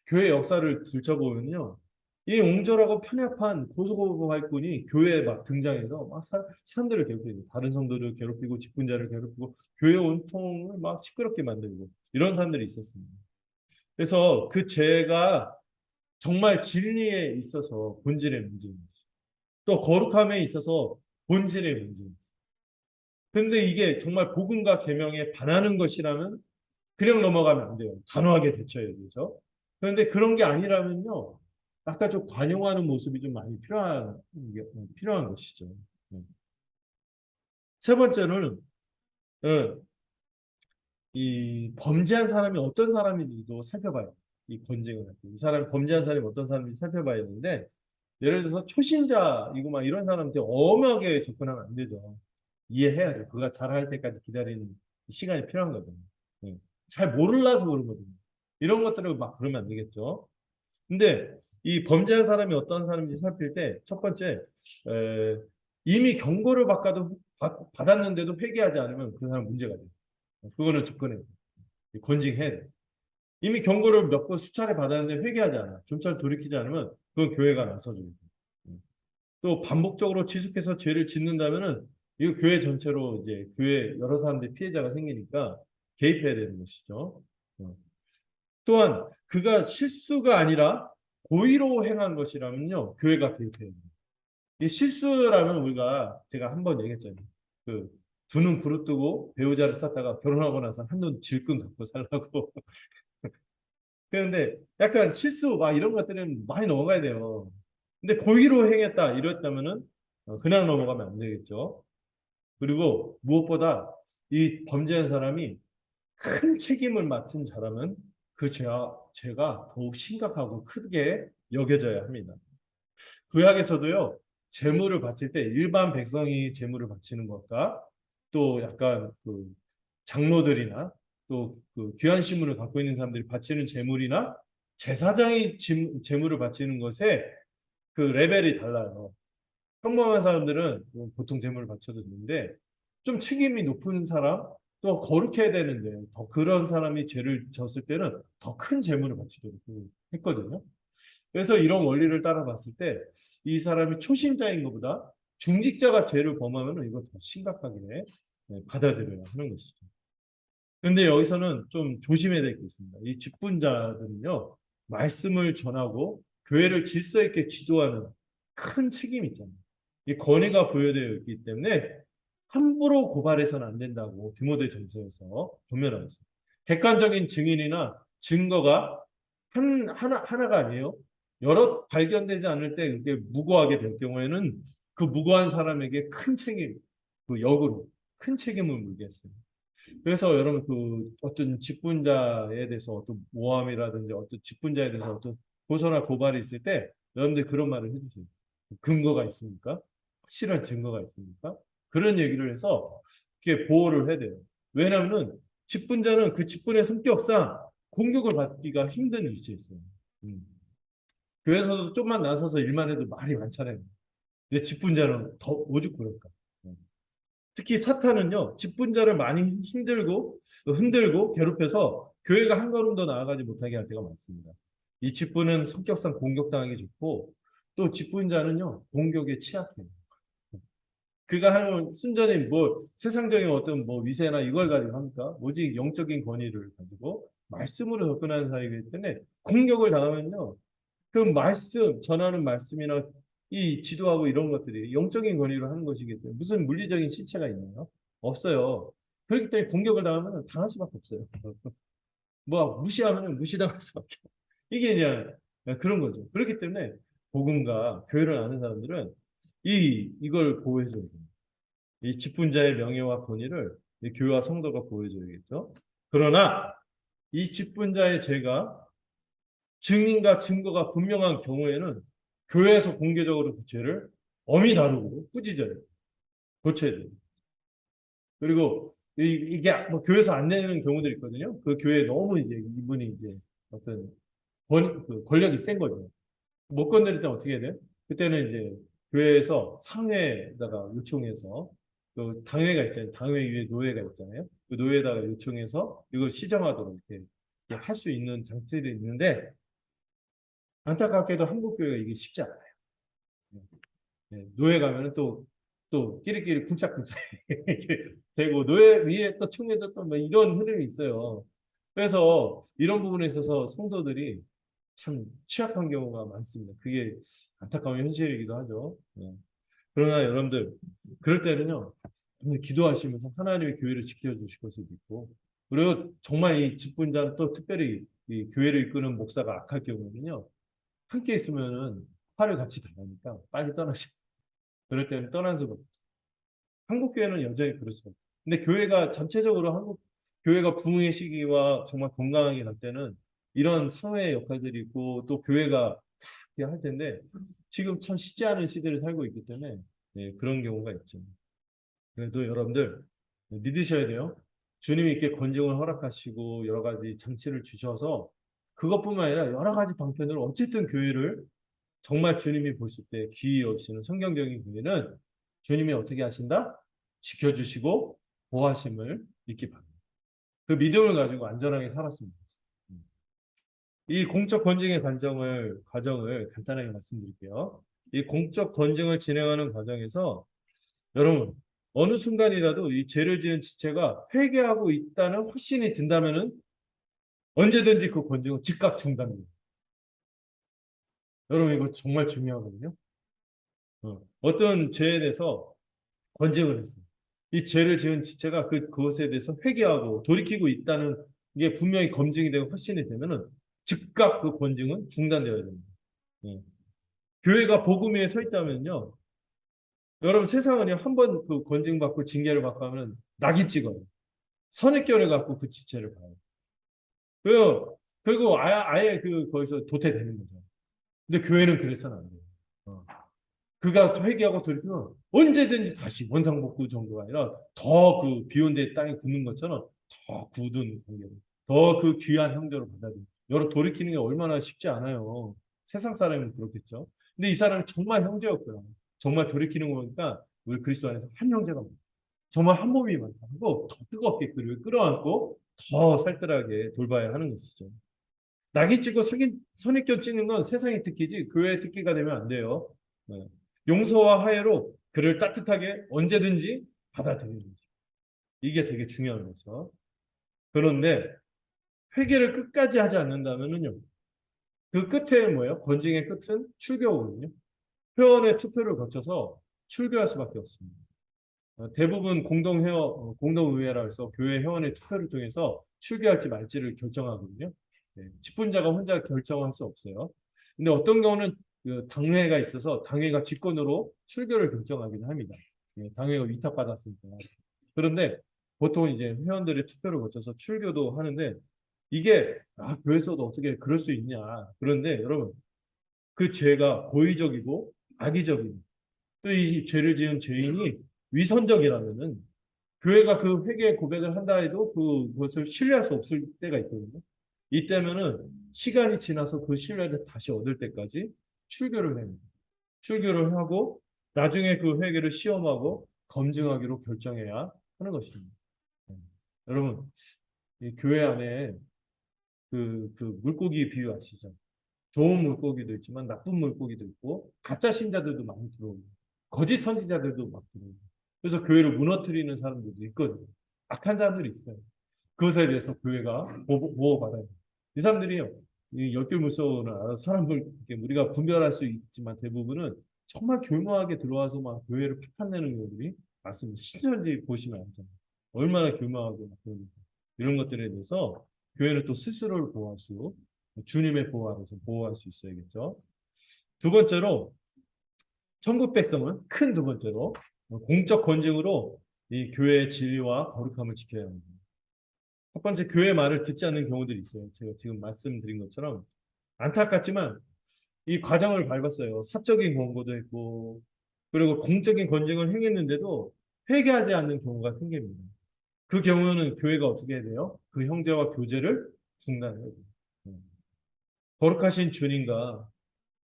교회 역사를 들춰보면요. 이 옹졸하고 편협한 고소고발꾼이 교회에 막 등장해서 막 사람들을 괴롭히고 다른 성도를 괴롭히고 직분자를 괴롭히고 교회 온통을 막 시끄럽게 만들고 이런 사람들이 있었습니다. 그래서 그 죄가 정말 진리에 있어서 본질의 문제입니다. 또 거룩함에 있어서 본질의 문제입니다. 그런데 이게 정말 복음과 계명에 반하는 것이라면 그냥 넘어가면 안 돼요. 단호하게 대처해야 되죠. 그런데 그런 게 아니라면요. 아까 좀 관용하는 모습이 좀 많이 필요한 것이죠. 세 번째는 이 범죄한 사람이 어떤 사람인지도 살펴봐요. 이 권징을 할 때. 이 사람이 범죄한 사람이 어떤 사람인지 살펴봐야 되는데 예를 들어서 초신자이고 막 이런 사람한테 엄하게 접근하면 안 되죠. 이해해야죠. 그가 잘할 때까지 기다리는 시간이 필요한 거거든요. 예. 잘 몰라서 그런 거거든요. 이런 것들을 막 그러면 안 되겠죠. 근데 이 범죄한 사람이 어떤 사람인지 살필 때 첫 번째 에, 이미 경고를 받았는데도 회개하지 않으면 그 사람 문제가 돼요. 그거는 접근해 건징해야 돼. 이미 경고를 몇 번 수차례 받았는데 회개하지 않아. 좀처럼 돌이키지 않으면 그건 교회가 나서줘요. 또 반복적으로 지속해서 죄를 짓는다면은 이거 교회 전체로 이제 교회 여러 사람들이 피해자가 생기니까 개입해야 되는 것이죠. 어. 또한 그가 실수가 아니라 고의로 행한 것이라면요 교회가 개입해야 돼요. 이 실수라면 우리가 제가 한 번 얘기했잖아요. 그 두 눈 부릅뜨고 배우자를 찾다가 결혼하고 나서 한 눈 질끈 갖고 살라고. 그런데 약간 실수 막 이런 것들은 많이 넘어가야 돼요. 근데 고의로 행했다 이랬다면은 그냥 넘어가면 안 되겠죠. 그리고 무엇보다 이 범죄한 사람이 큰 책임을 맡은 자라면 그 죄가 더욱 심각하고 크게 여겨져야 합니다. 구약에서도요, 재물을 바칠 때 일반 백성이 재물을 바치는 것과 또 약간 그 장로들이나 또 그 귀한 신분을 갖고 있는 사람들이 바치는 재물이나 제사장이 재물을 바치는 것에 그 레벨이 달라요. 평범한 사람들은 뭐 보통 재물을 바쳐도 되는데 좀 책임이 높은 사람 또 거룩해야 되는데 더 그런 사람이 죄를 졌을 때는 더 큰 재물을 바치도록 했거든요. 그래서 이런 원리를 따라봤을 때 이 사람이 초신자인 것보다 중직자가 죄를 범하면 이거 더 심각하게 받아들여야 하는 것이죠. 그런데 여기서는 좀 조심해야 될 게 있습니다. 이 직분자들은요, 말씀을 전하고 교회를 질서 있게 지도하는 큰 책임이 있잖아요. 이 권위가 부여되어 있기 때문에 함부로 고발해서는 안 된다고 디모데전서에서 권면하고 있습니다. 객관적인 증인이나 증거가 하나가 아니에요. 여러 발견되지 않을 때 그게 무고하게 될 경우에는 그 무고한 사람에게 큰 책임, 그 역으로 큰 책임을 물게 했습니다. 그래서 여러분 그 어떤 직분자에 대해서 어떤 모함이라든지 어떤 직분자에 대해서 어떤 고소나 고발이 있을 때 여러분들 그런 말을 해주세요. 근거가 있습니까? 확실한 증거가 있습니까? 그런 얘기를 해서 이렇게 보호를 해야 돼요. 왜냐하면 직분자는 그 직분의 성격상 공격을 받기가 힘든 위치에 있어요. 음. 교회에서도 좀만 나서서 일만 해도 말이 많잖아요. 근데 직분자는 더 오죽 그럴까. 특히 사탄은요, 직분자를 많이 힘들고, 흔들고, 괴롭혀서 교회가 한 걸음 더 나아가지 못하게 할 때가 많습니다. 이 직분은 성격상 공격당하기 좋고, 또 직분자는요, 공격에 취약해요. 그가 하는 순전히 뭐 세상적인 어떤 뭐 위세나 이걸 가지고 합니까? 오직 영적인 권위를 가지고 말씀으로 접근하는 사람이기 때문에 공격을 당하면요, 그 말씀, 전하는 말씀이나 이 지도하고 이런 것들이 영적인 권위로 하는 것이기 때문에 무슨 물리적인 실체가 있나요? 없어요. 그렇기 때문에 공격을 당하면 당할 수밖에 없어요. 뭐 무시하면 무시당할 수밖에. 이게 그냥 그런 거죠. 그렇기 때문에 복음과 교회를 아는 사람들은 이걸 보호해줘야 돼요. 이 직분자의 명예와 권위를 이 교회와 성도가 보호해줘야겠죠. 그러나 이 직분자의 죄가 증인과 증거가 분명한 경우에는 교회에서 공개적으로 그 죄를 엄히 다루고 꾸짖어요. 고쳐야 돼요. 그리고 이게 뭐 교회에서 안 내는 경우들이 있거든요. 그 교회에 너무 이제 이분이 이제 어떤 그 권력이 센 거죠. 못 건드릴 때 어떻게 해야 돼요? 그때는 이제 교회에서 상회에다가 요청해서 그 당회가 있잖아요. 당회 위에 노회가 있잖아요. 그 노회에다가 요청해서 이걸 시정하도록 이렇게 할 수 있는 장치들이 있는데 안타깝게도 한국 교회가 이게 쉽지 않아요. 네, 노예 가면은 또 끼리끼리 쿵짝쿵짝 되고 노예 위에 또 총회도 또 뭐 이런 흐름이 있어요. 그래서 이런 부분에 있어서 성도들이 참 취약한 경우가 많습니다. 그게 안타까운 현실이기도 하죠. 네. 그러나 여러분들 그럴 때는요 기도하시면서 하나님의 교회를 지켜주실 것을 믿고 그리고 정말 이 직분자는 또 특별히 이 교회를 이끄는 목사가 악할 경우는요 함께 있으면은 화를 같이 당하니까 빨리 떠나시. 그럴 때는 떠난 수가 없어요. 한국 교회는 여전히 그럴 수가 없어요. 근데 교회가 전체적으로 한국 교회가 부흥의 시기와 정말 건강하게 갈 때는 이런 사회의 역할들이 있고 또 교회가 어떻게 할 텐데 지금 참 쉽지 않은 시대를 살고 있기 때문에 네, 그런 경우가 있죠. 그래도 여러분들 믿으셔야 돼요. 주님이 이렇게 건증을 허락하시고 여러 가지 장치를 주셔서 그것뿐만 아니라 여러 가지 방편으로 어쨌든 교회를 정말 주님이 보실 때 귀히 여기시는 성경적인 교회는 주님이 어떻게 하신다? 지켜주시고 보호하심을 믿기 바랍니다. 그 믿음을 가지고 안전하게 살았으면 좋겠습니다. 이 공적 건증의 과정을 간단하게 말씀드릴게요. 이 공적 건증을 진행하는 과정에서 여러분 어느 순간이라도 이 죄를 지은 지체가 회개하고 있다는 확신이 든다면은 언제든지 그 건증은 즉각 중단됩니다. 여러분 이거 정말 중요하거든요. 어떤 죄에 대해서 건증을 했어요. 이 죄를 지은 지체가 그것에 대해서 회개하고 돌이키고 있다는 게 분명히 검증이 되고 확신이 되면은 즉각 그 건증은 중단되어야 됩니다. 예. 교회가 복음 위에 서 있다면요. 여러분 세상은요 한 번 그 건증받고 징계를 받고 하면 낙이 찍어요. 선입견을 갖고 그 지체를 봐요. 그리고 아예 그 거기서 도태되는 거죠. 근데 교회는 그래서는 안 돼요. 어. 그가 회개하고 돌이키면 언제든지 다시 원상복구 정도가 아니라 더 그 비온 데 땅에 굳는 것처럼 더 굳은 관계로 더 그 귀한 형제로 받아들여요. 여러분 돌이키는 게 얼마나 쉽지 않아요. 세상 사람은 그렇겠죠. 근데 이 사람은 정말 형제였고요. 정말 돌이키는 거 보니까 우리 그리스도 안에서 한 형제가 많다. 정말 한 몸이 많다고 더 뜨겁게 그를 끌어안고 더 살뜰하게 돌봐야 하는 것이죠. 낙인 찍고 선입견 찍는 건 세상의 특기지 교회의 특기가 되면 안 돼요. 네. 용서와 화해로 그를 따뜻하게 언제든지 받아들이는 거죠. 이게 되게 중요한 거죠. 그런데 회개를 끝까지 하지 않는다면요. 그 끝에는 뭐예요? 건징의 끝은 출교거든요. 회원의 투표를 거쳐서 출교할 수밖에 없습니다. 대부분 공동의회라 해서 교회 회원의 투표를 통해서 출교할지 말지를 결정하거든요. 네, 직분자가 혼자 결정할 수 없어요. 근데 어떤 경우는 그 당회가 있어서 당회가 직권으로 출교를 결정하기도 합니다. 네, 당회가 위탁받았으니까. 그런데 보통 이제 회원들의 투표를 거쳐서 출교도 하는데 이게 교회에서도 어떻게 그럴 수 있냐. 그런데 여러분 그 죄가 고의적이고 악의적이고 또 이 죄를 지은 죄인이 위선적이라면은 교회가 그 회개 고백을 한다 해도 그것을 신뢰할 수 없을 때가 있거든요. 이때면은 시간이 지나서 그 신뢰를 다시 얻을 때까지 출교를 해요. 출교를 하고 나중에 그 회개를 시험하고 검증하기로 결정해야 하는 것입니다. 여러분, 이 교회 안에 그 물고기 비유 아시죠? 좋은 물고기도 있지만 나쁜 물고기도 있고 가짜 신자들도 많이 들어오고 거짓 선지자들도 막 들어오고 그래서 교회를 무너뜨리는 사람들도 있거든요. 악한 사람들이 있어요. 그것에 대해서 교회가 보호받아야 돼요. 이 사람들이요. 이 열길 물속을 알아서 사람들 우리가 분별할 수 있지만 대부분은 정말 교묘하게 들어와서 막 교회를 파탄내는 경우들이 많습니다. 신천지 보시면 알잖아요. 얼마나 교묘하게 막 그러니까. 이런 것들에 대해서 교회는 또 스스로를 보호할 수 주님의 보호 아래서 보호할 수 있어야겠죠. 두 번째로 천국 백성은 큰 두 번째로 공적 건증으로 이 교회의 진리와 거룩함을 지켜야 합니다. 첫 번째 교회 말을 듣지 않는 경우들이 있어요. 제가 지금 말씀드린 것처럼 안타깝지만 이 과정을 밟았어요. 사적인 권고도 했고 그리고 공적인 건증을 행했는데도 회개하지 않는 경우가 생깁니다. 그 경우는 교회가 어떻게 해야 돼요? 그 형제와 교제를 중단해야 돼요. 거룩하신 주님과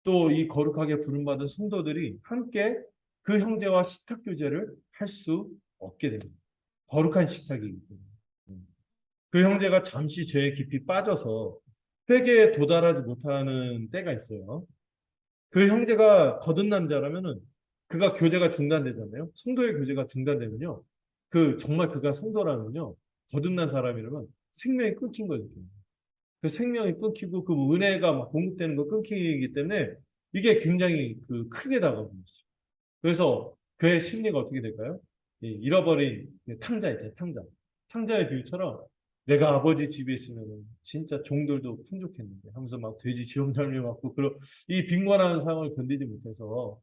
또 이 거룩하게 부름받은 성도들이 함께 그 형제와 식탁 교제를 할 수 없게 됩니다. 거룩한 식탁이기 때문에. 그 형제가 잠시 죄에 깊이 빠져서 회개에 도달하지 못하는 때가 있어요. 그 형제가 거듭난 자라면은 그가 교제가 중단되잖아요. 성도의 교제가 중단되면요. 정말 그가 성도라면요. 거듭난 사람이라면 생명이 끊긴 거죠. 그 생명이 끊기고 그 은혜가 막 공급되는 거 끊기기 때문에 이게 굉장히 크게 다가옵니다. 그래서 그의 심리가 어떻게 될까요? 잃어버린 탕자 있잖아요. 탕자의 비유처럼 내가 아버지 집에 있으면 진짜 종들도 풍족했는데 하면서 막 돼지 지형달리 맞고 이 빈곤한 상황을 견디지 못해서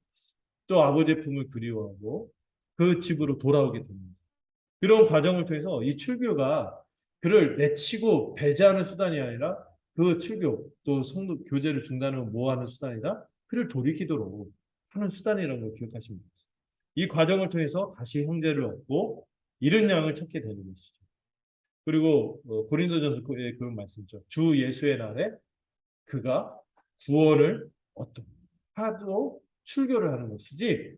또 아버지의 품을 그리워하고 그 집으로 돌아오게 됩니다. 그런 과정을 통해서 이 출교가 그를 내치고 배제하는 수단이 아니라 그 출교 또 성도 교제를 중단하고 모호하는 수단이다. 그를 돌이키도록 하는 수단이라는 걸 기억하시면 되겠습니다. 이 과정을 통해서 다시 형제를 얻고 잃은 양을 찾게 되는 것이죠. 그리고 고린도전서에 그런 말씀이죠. 주 예수의 날에 그가 구원을 얻도록 하도 출교를 하는 것이지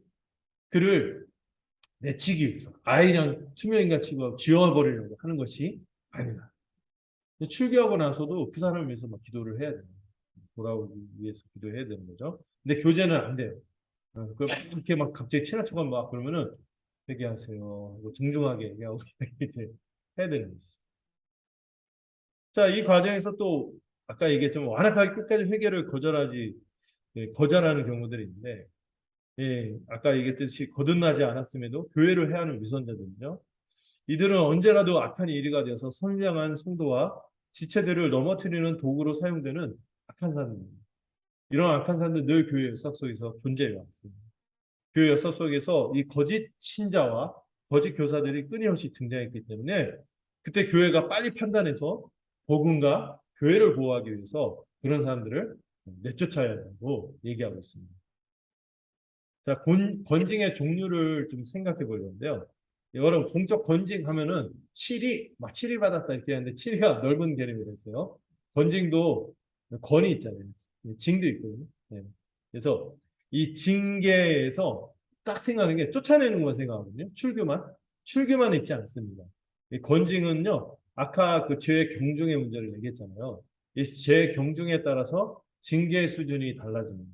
그를 내치기 위해서 아예 그냥 투명인간 취급하고 지워버리려고 하는 것이 아니다. 출교하고 나서도 그 사람을 위해서 막 기도를 해야 돼요. 돌아오기 위해서 기도해야 되는 거죠. 근데 교제는 안 돼요. 이렇게 막 갑자기 친한 척하면 막 그러면은 회개하세요. 정중하게 얘기하고 이제 해야 되는 거죠. 자, 이 과정에서 또 아까 얘기했지만 완악하게 끝까지 회개를 거절하는 경우들이 있는데, 예, 아까 얘기했듯이 거듭나지 않았음에도 교회를 해하는 위선자들은요. 이들은 언제라도 악한 이리가 되어서 선량한 성도와 지체들을 넘어뜨리는 도구로 사용되는 악한 사람입니다. 이런 악한 사람들 늘 교회 역사 속에서 존재해 왔습니다. 교회 역사 속에서 이 거짓 신자와 거짓 교사들이 끊임없이 등장했기 때문에 그때 교회가 빨리 판단해서 복음과 교회를 보호하기 위해서 그런 사람들을 내쫓아야 한다고 얘기하고 있습니다. 자, 건징의 종류를 좀 생각해 보려는데요. 여러분, 공적 건징하면은 막 칠이 받았다 이렇게 하는데 칠이가 넓은 개념이 됐어요. 건징도 건이 있잖아요. 징도 있거든요. 네. 그래서 이 징계에서 딱 생각하는 게 쫓아내는 것만 생각하거든요. 출교만 있지 않습니다. 이 건징은요, 아까 그 죄의 경중의 문제를 얘기했잖아요. 이 죄의 경중에 따라서 징계 수준이 달라집니다.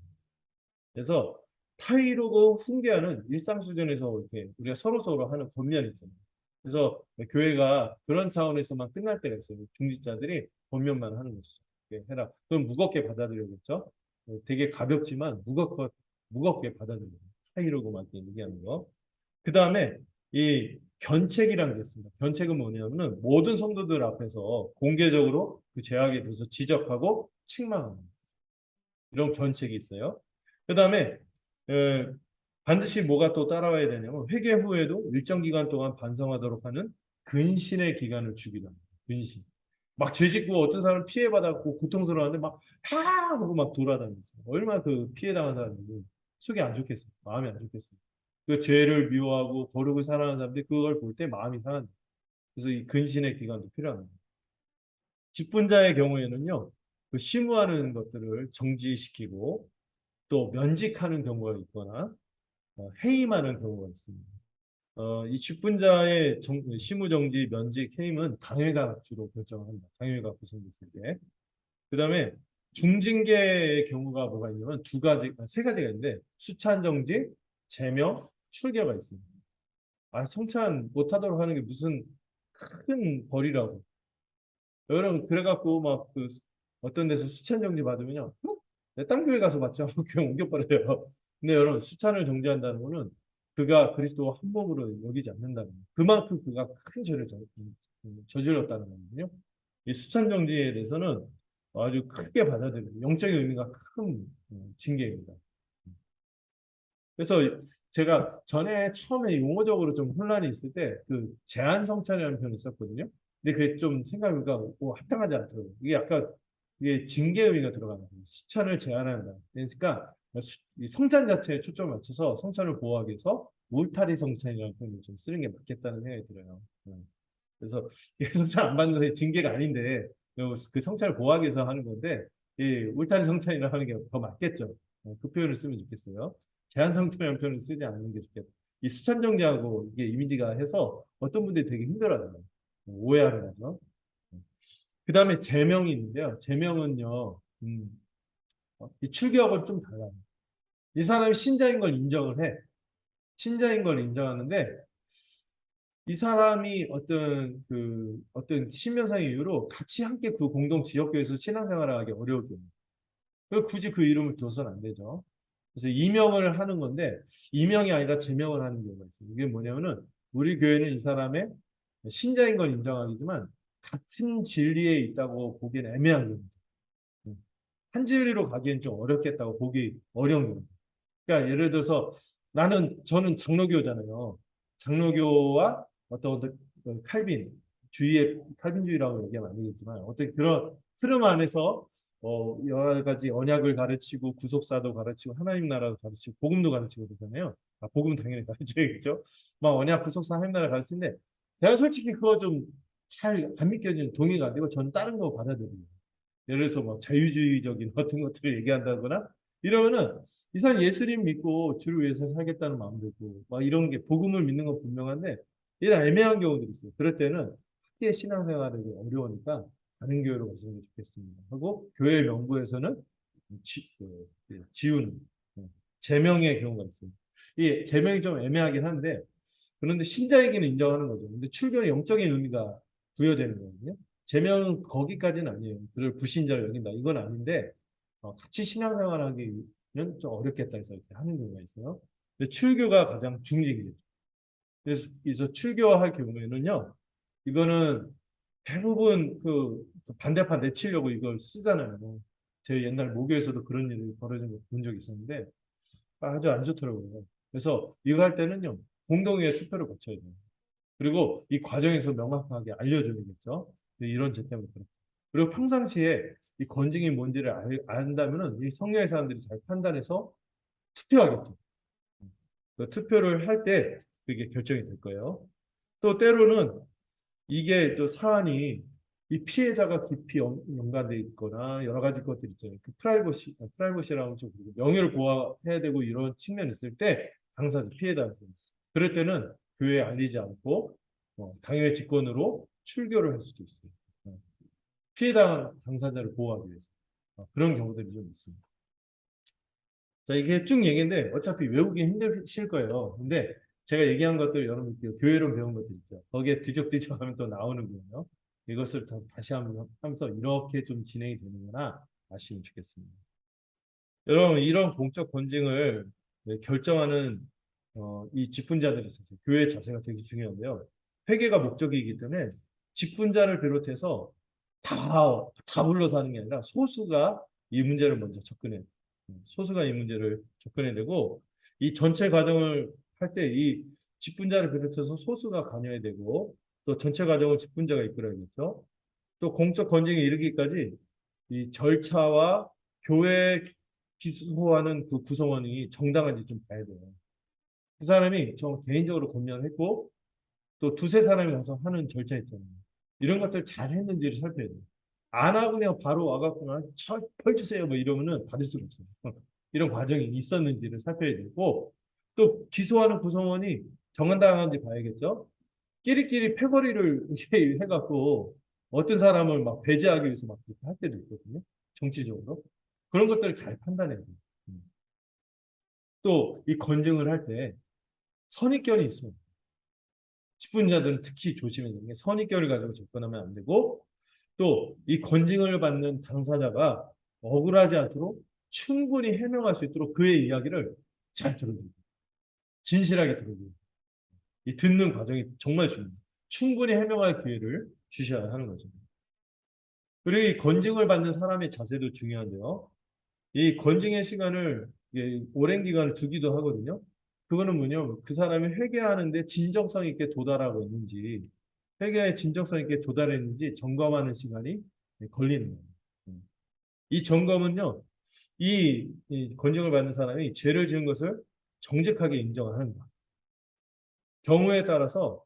그래서 타이르고 훈계하는 일상 수준에서 이렇게 우리가 서로 하는 권면이 있잖아요. 그래서 교회가 그런 차원에서만 끝날 때가 있어요. 중직자들이 권면만 하는 것이죠. 해라. 그럼 무겁게 받아들여야겠죠. 되게 가볍지만 무겁게 받아들여요. 타이르고 막 얘기하는 거. 그 다음에 이 견책이라는 게 있습니다. 견책은 뭐냐면은 모든 성도들 앞에서 공개적으로 그 죄악에 대해서 지적하고 책망하는 이런 견책이 있어요. 그 다음에 반드시 뭐가 또 따라와야 되냐면 회개 후에도 일정 기간 동안 반성하도록 하는 근신의 기간을 주기도 합니다. 근신. 막 죄짓고 어떤 사람을 피해받았고 고통스러워하는데 막 하고 막 돌아다니면서 얼마나 그 피해당한 사람들이 속이 안 좋겠어요. 마음이 안 좋겠어요. 그 죄를 미워하고 거룩을 사랑하는 사람들이 그걸 볼 때 마음이 상한다. 그래서 이 근신의 기간도 필요합니다. 직분자의 경우에는요, 그 심무하는 것들을 정지시키고 또 면직하는 경우가 있거나 해임하는 경우가 있습니다. 이 직분자의 심무정지, 면직, 해임은 당회가 주로 결정합니다. 당회가 구성됐을 때. 그 다음에 중징계의 경우가 뭐가 있냐면 세 가지가 있는데 수찬정지, 제명, 출교가 있습니다. 성찬 못하도록 하는 게 무슨 큰 벌이라고. 여러분 그래갖고 막 그 어떤 데서 수찬 정지 받으면요, 딴 교회 가서 받죠. 그냥 옮겨버려요. 근데 여러분 수찬을 정지한다는 거는 그가 그리스도와 한 몸으로 여기지 않는다는 거예요. 그만큼 그가 큰 죄를 저질렀다는 거거든요. 이 수찬 정지에 대해서는 아주 크게 받아들여요. 영적인 의미가 큰 징계입니다. 그래서 제가 전에 처음에 용어적으로 좀 혼란이 있을 때 그 제한 성찬이라는 표현을 썼거든요. 근데 그게 좀 생각보다 합당하지 않더라고요. 이게 약간 이게 징계 의미가 들어가는 거예요. 수찬을 제한한다. 그러니까 이 성찬 자체에 초점을 맞춰서 성찬을 보호하기 위해서 울타리 성찬이라는 표현을 좀 쓰는 게 맞겠다는 생각이 들어요. 그래서 성찬 안 받는 게 징계가 아닌데 그 성찬을 보호하기 위해서 하는 건데 이 울타리 성찬이라고 하는 게 더 맞겠죠. 그 표현을 쓰면 좋겠어요. 제한성찰이라는 표현을 쓰지 않는 게 좋겠다. 이 수찬정제하고 이게 이미지가 해서 어떤 분들이 되게 힘들어하잖아요. 오해하는 거죠. 그 다음에 제명이 있는데요. 제명은요, 이 출교하고는 좀 달라요. 이 사람이 신자인 걸 인정을 해. 신자인 걸 인정하는데 이 사람이 어떤 신변상의 이유로 같이 함께 그 공동 지역교회에서 신앙생활을 하기 어려울 경우. 굳이 그 이름을 둬서는 안 되죠. 그래서 이명을 하는 건데 이명이 아니라 제명을 하는 경우가 있어요. 이게 뭐냐면은 우리 교회는 이 사람의 신자인 걸 인정하지만 같은 진리에 있다고 보기에는 애매한 겁니다. 한 진리로 가기엔 좀 어렵겠다고 보기 어려운 겁니다. 그러니까 예를 들어서 저는 장로교잖아요. 장로교와 어떤 칼빈 주의의 칼빈주의라고 얘기하면 안 되겠지만 어떤 그런 흐름 안에서 여러 가지 언약을 가르치고 구속사도 가르치고 하나님 나라도 가르치고 복음도 가르치고 그러잖아요. 아, 복음 당연히 가르쳐야겠죠. 막 언약 구속사 하나님 나라 가르치는데 제가 솔직히 그거 좀 잘 안 믿겨지는 동의가 안 되고 저는 다른 거 받아들여요. 예를 들어서 뭐 자유주의적인 어떤 것들을 얘기한다거나 이러면은 이 사람 예수님 믿고 주를 위해서 살겠다는 마음도 있고 막 이런 게 복음을 믿는 건 분명한데 이런 애매한 경우들이 있어요. 그럴 때는 학교의 신앙생활이 어려우니까 다른 교회로 가시는 게 좋겠습니다. 하고 교회 명부에서는 지우는 제명의 경우가 있어요. 이 제명이 좀 애매하긴 한데 그런데 신자에게는 인정하는 거죠. 근데 출교는 영적인 의미가 부여되는 거거든요. 제명은 거기까지는 아니에요. 그를 불신자로 여긴다. 이건 아닌데 같이 신앙생활하기는 좀 어렵겠다 해서 이렇게 하는 경우가 있어요. 근데 출교가 가장 중징이죠. 그래서 출교할 경우에는요. 이거는 대부분 그 반대파 내치려고 이걸 쓰잖아요. 제 옛날 모교에서도 그런 일이 벌어진 거 본 적이 있었는데 아주 안 좋더라고요. 그래서 이거 할 때는요. 공동의회 투표를 거쳐야 돼요. 그리고 이 과정에서 명확하게 알려줘야겠죠. 이런 제 때문에 그렇다. 그리고 평상시에 이 건증이 뭔지를 안다면은 이 성령의 사람들이 잘 판단해서 투표하겠죠. 그 투표를 할 때 그게 결정이 될 거예요. 또 때로는 이게 또 사안이 이 피해자가 깊이 연관돼 있거나 여러 가지 것들 있잖아요. 그 프라이버시라는 좀 명예를 보호해야 되고 이런 측면이 있을 때 당사자 피해자한테 그럴 때는 교회에 알리지 않고 당연히 직권으로 출교를 할 수도 있어요. 피해당 당사자를 보호하기 위해서 그런 경우들이 좀 있습니다. 자, 이게 쭉 얘기인데 어차피 외우기 힘드실 거예요. 근데 제가 얘기한 것들 여러분 교회로 배운 것들 있죠. 거기에 뒤적뒤적 하면 또 나오는 거예요. 이것을 다시 하면서 이렇게 좀 진행이 되는구나 아시면 좋겠습니다. 여러분 이런 공적 권징을 결정하는 이 직분자들의 자세, 교회 자세가 되게 중요한데요. 회개가 목적이기 때문에 직분자를 비롯해서 다 불러서 하는 게 아니라 소수가 이 문제를 먼저 접근해. 소수가 이 문제를 접근해내고 이 전체 과정을 할 때 이 직분자를 비롯해서 소수가 관여해야 되고 또 전체 과정을 직분자가 이끌어야겠죠. 또 공적 권징에 이르기까지 이 절차와 교회 기소하는 그 구성원이 정당한지 좀 봐야 돼요. 그 사람이 저 개인적으로 검열했고 또 두세 사람이 가서 하는 절차 있잖아요. 이런 것들 잘 했는지를 살펴야 돼요. 안 하고 그냥 바로 와갖고 펼주세요 뭐 이러면은 받을 수가 없어요. 이런 과정이 있었는지를 살펴야 되고 또 기소하는 구성원이 정당한지 봐야겠죠. 끼리끼리 패거리를 이렇게 해갖고 어떤 사람을 막 배제하기 위해서 막 그렇게 할 때도 있거든요. 정치적으로. 그런 것들을 잘 판단해야 돼요. 또 이 건증을 할 때 선입견이 있습니다. 직분자들은 특히 조심해야 되는 게 선입견을 가지고 접근하면 안 되고 또 이 건증을 받는 당사자가 억울하지 않도록 충분히 해명할 수 있도록 그의 이야기를 잘 들어줘요. 진실하게 들어줘요. 이 듣는 과정이 정말 중요해요. 충분히 해명할 기회를 주셔야 하는 거죠. 그리고 이 건증을 받는 사람의 자세도 중요한데요. 이 건증의 시간을 오랜 기간을 두기도 하거든요. 그거는 뭐냐면 그 사람이 회개하는데 진정성 있게 도달하고 있는지 회개에 진정성 있게 도달했는지 점검하는 시간이 걸리는 거예요. 이 점검은요. 이 건증을 받는 사람이 죄를 지은 것을 정직하게 인정하는 거예요. 경우에 따라서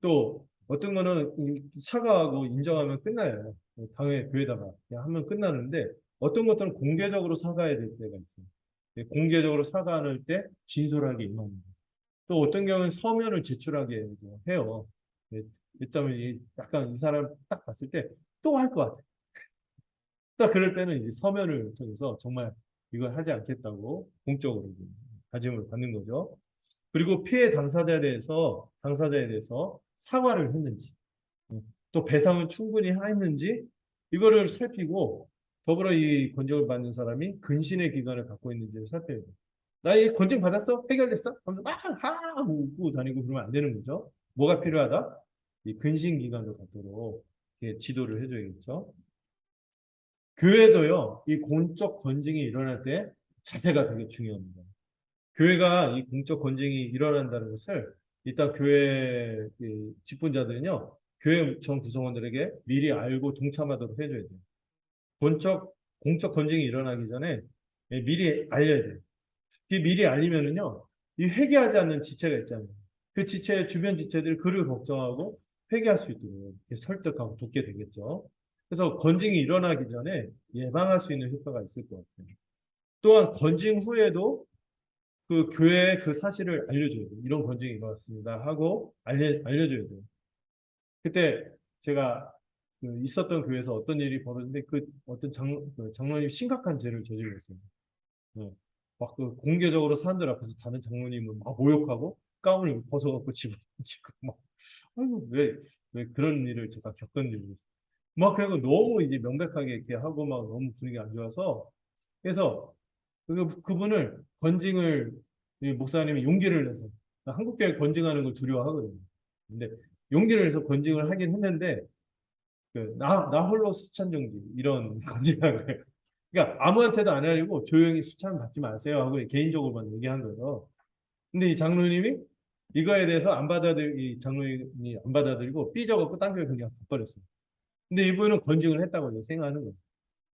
또 어떤 거는 사과하고 인정하면 끝나요. 당연히 교회다가 그냥 하면 끝나는데 어떤 것들은 공개적으로 사과해야 될 때가 있어요. 공개적으로 사과할 때 진솔하게 임합니다. 또 어떤 경우는 서면을 제출하게 해요. 일단 약간 이 사람 딱 봤을 때 또 할 것 같아. 딱 그럴 때는 이제 서면을 통해서 정말 이걸 하지 않겠다고 공적으로 다짐을 받는 거죠. 그리고 피해 당사자에 대해서 사과를 했는지, 또 배상을 충분히 했는지 이거를 살피고 더불어 이 건증을 받는 사람이 근신의 기간을 갖고 있는지를 살펴야 돼요. 나 이 건증 받았어? 해결됐어? 하면서 하 웃고 다니고 그러면 안 되는 거죠. 뭐가 필요하다? 이 근신 기간을 갖도록 이렇게 지도를 해줘야겠죠. 교회도요, 이 공적 건증이 일어날 때 자세가 되게 중요합니다. 교회가 이 공적 건증이 일어난다는 것을 일단 교회 직분자들은요, 교회 전 구성원들에게 미리 알고 동참하도록 해줘야 돼요. 공적 건징이 일어나기 전에 미리 알려야 돼요. 이 미리 알리면은요, 이 회개하지 않는 지체가 있잖아요. 그 지체, 주변 지체들이 그를 걱정하고 회개할 수 있도록 이렇게 설득하고 돕게 되겠죠. 그래서 건징이 일어나기 전에 예방할 수 있는 효과가 있을 것 같아요. 또한 건징 후에도 그 교회에 그 사실을 알려줘야 돼요. 이런 건징이 일어났습니다 하고 알려줘야 돼요. 그때 제가 그 있었던 교회에서 어떤 일이 벌어졌는데 그 어떤 그 장로님이 심각한 죄를 저질렀어요. 네. 막그 공개적으로 사람들 앞에서 다른 장로님을 막 모욕하고 가운을 벗어갖고 집어던지고 막 아이고 왜 그런 일을 제가 겪은 일이 있어요. 막 그리고 너무 이제 명백하게 이렇게 하고 막 너무 분위기 안 좋아서 그래서 그분을 건징을 이 목사님이 용기를 내서 한국교회 건징하는 걸 두려워하거든요. 근데 용기를 내서 건징을 하긴 했는데 나 홀로 수찬정지 이런 건징을 해요. 그러니까 아무한테도 안 하려고 조용히 수찬 받지 마세요 하고 개인적으로만 얘기한 거예요. 근데 이 장로님이 이거에 대해서 이 장로님이 안 받아들이고 삐져갖고 딴 교회 그냥 가버렸어요. 근데 이분은 건징을 했다고 생각하는 거예요.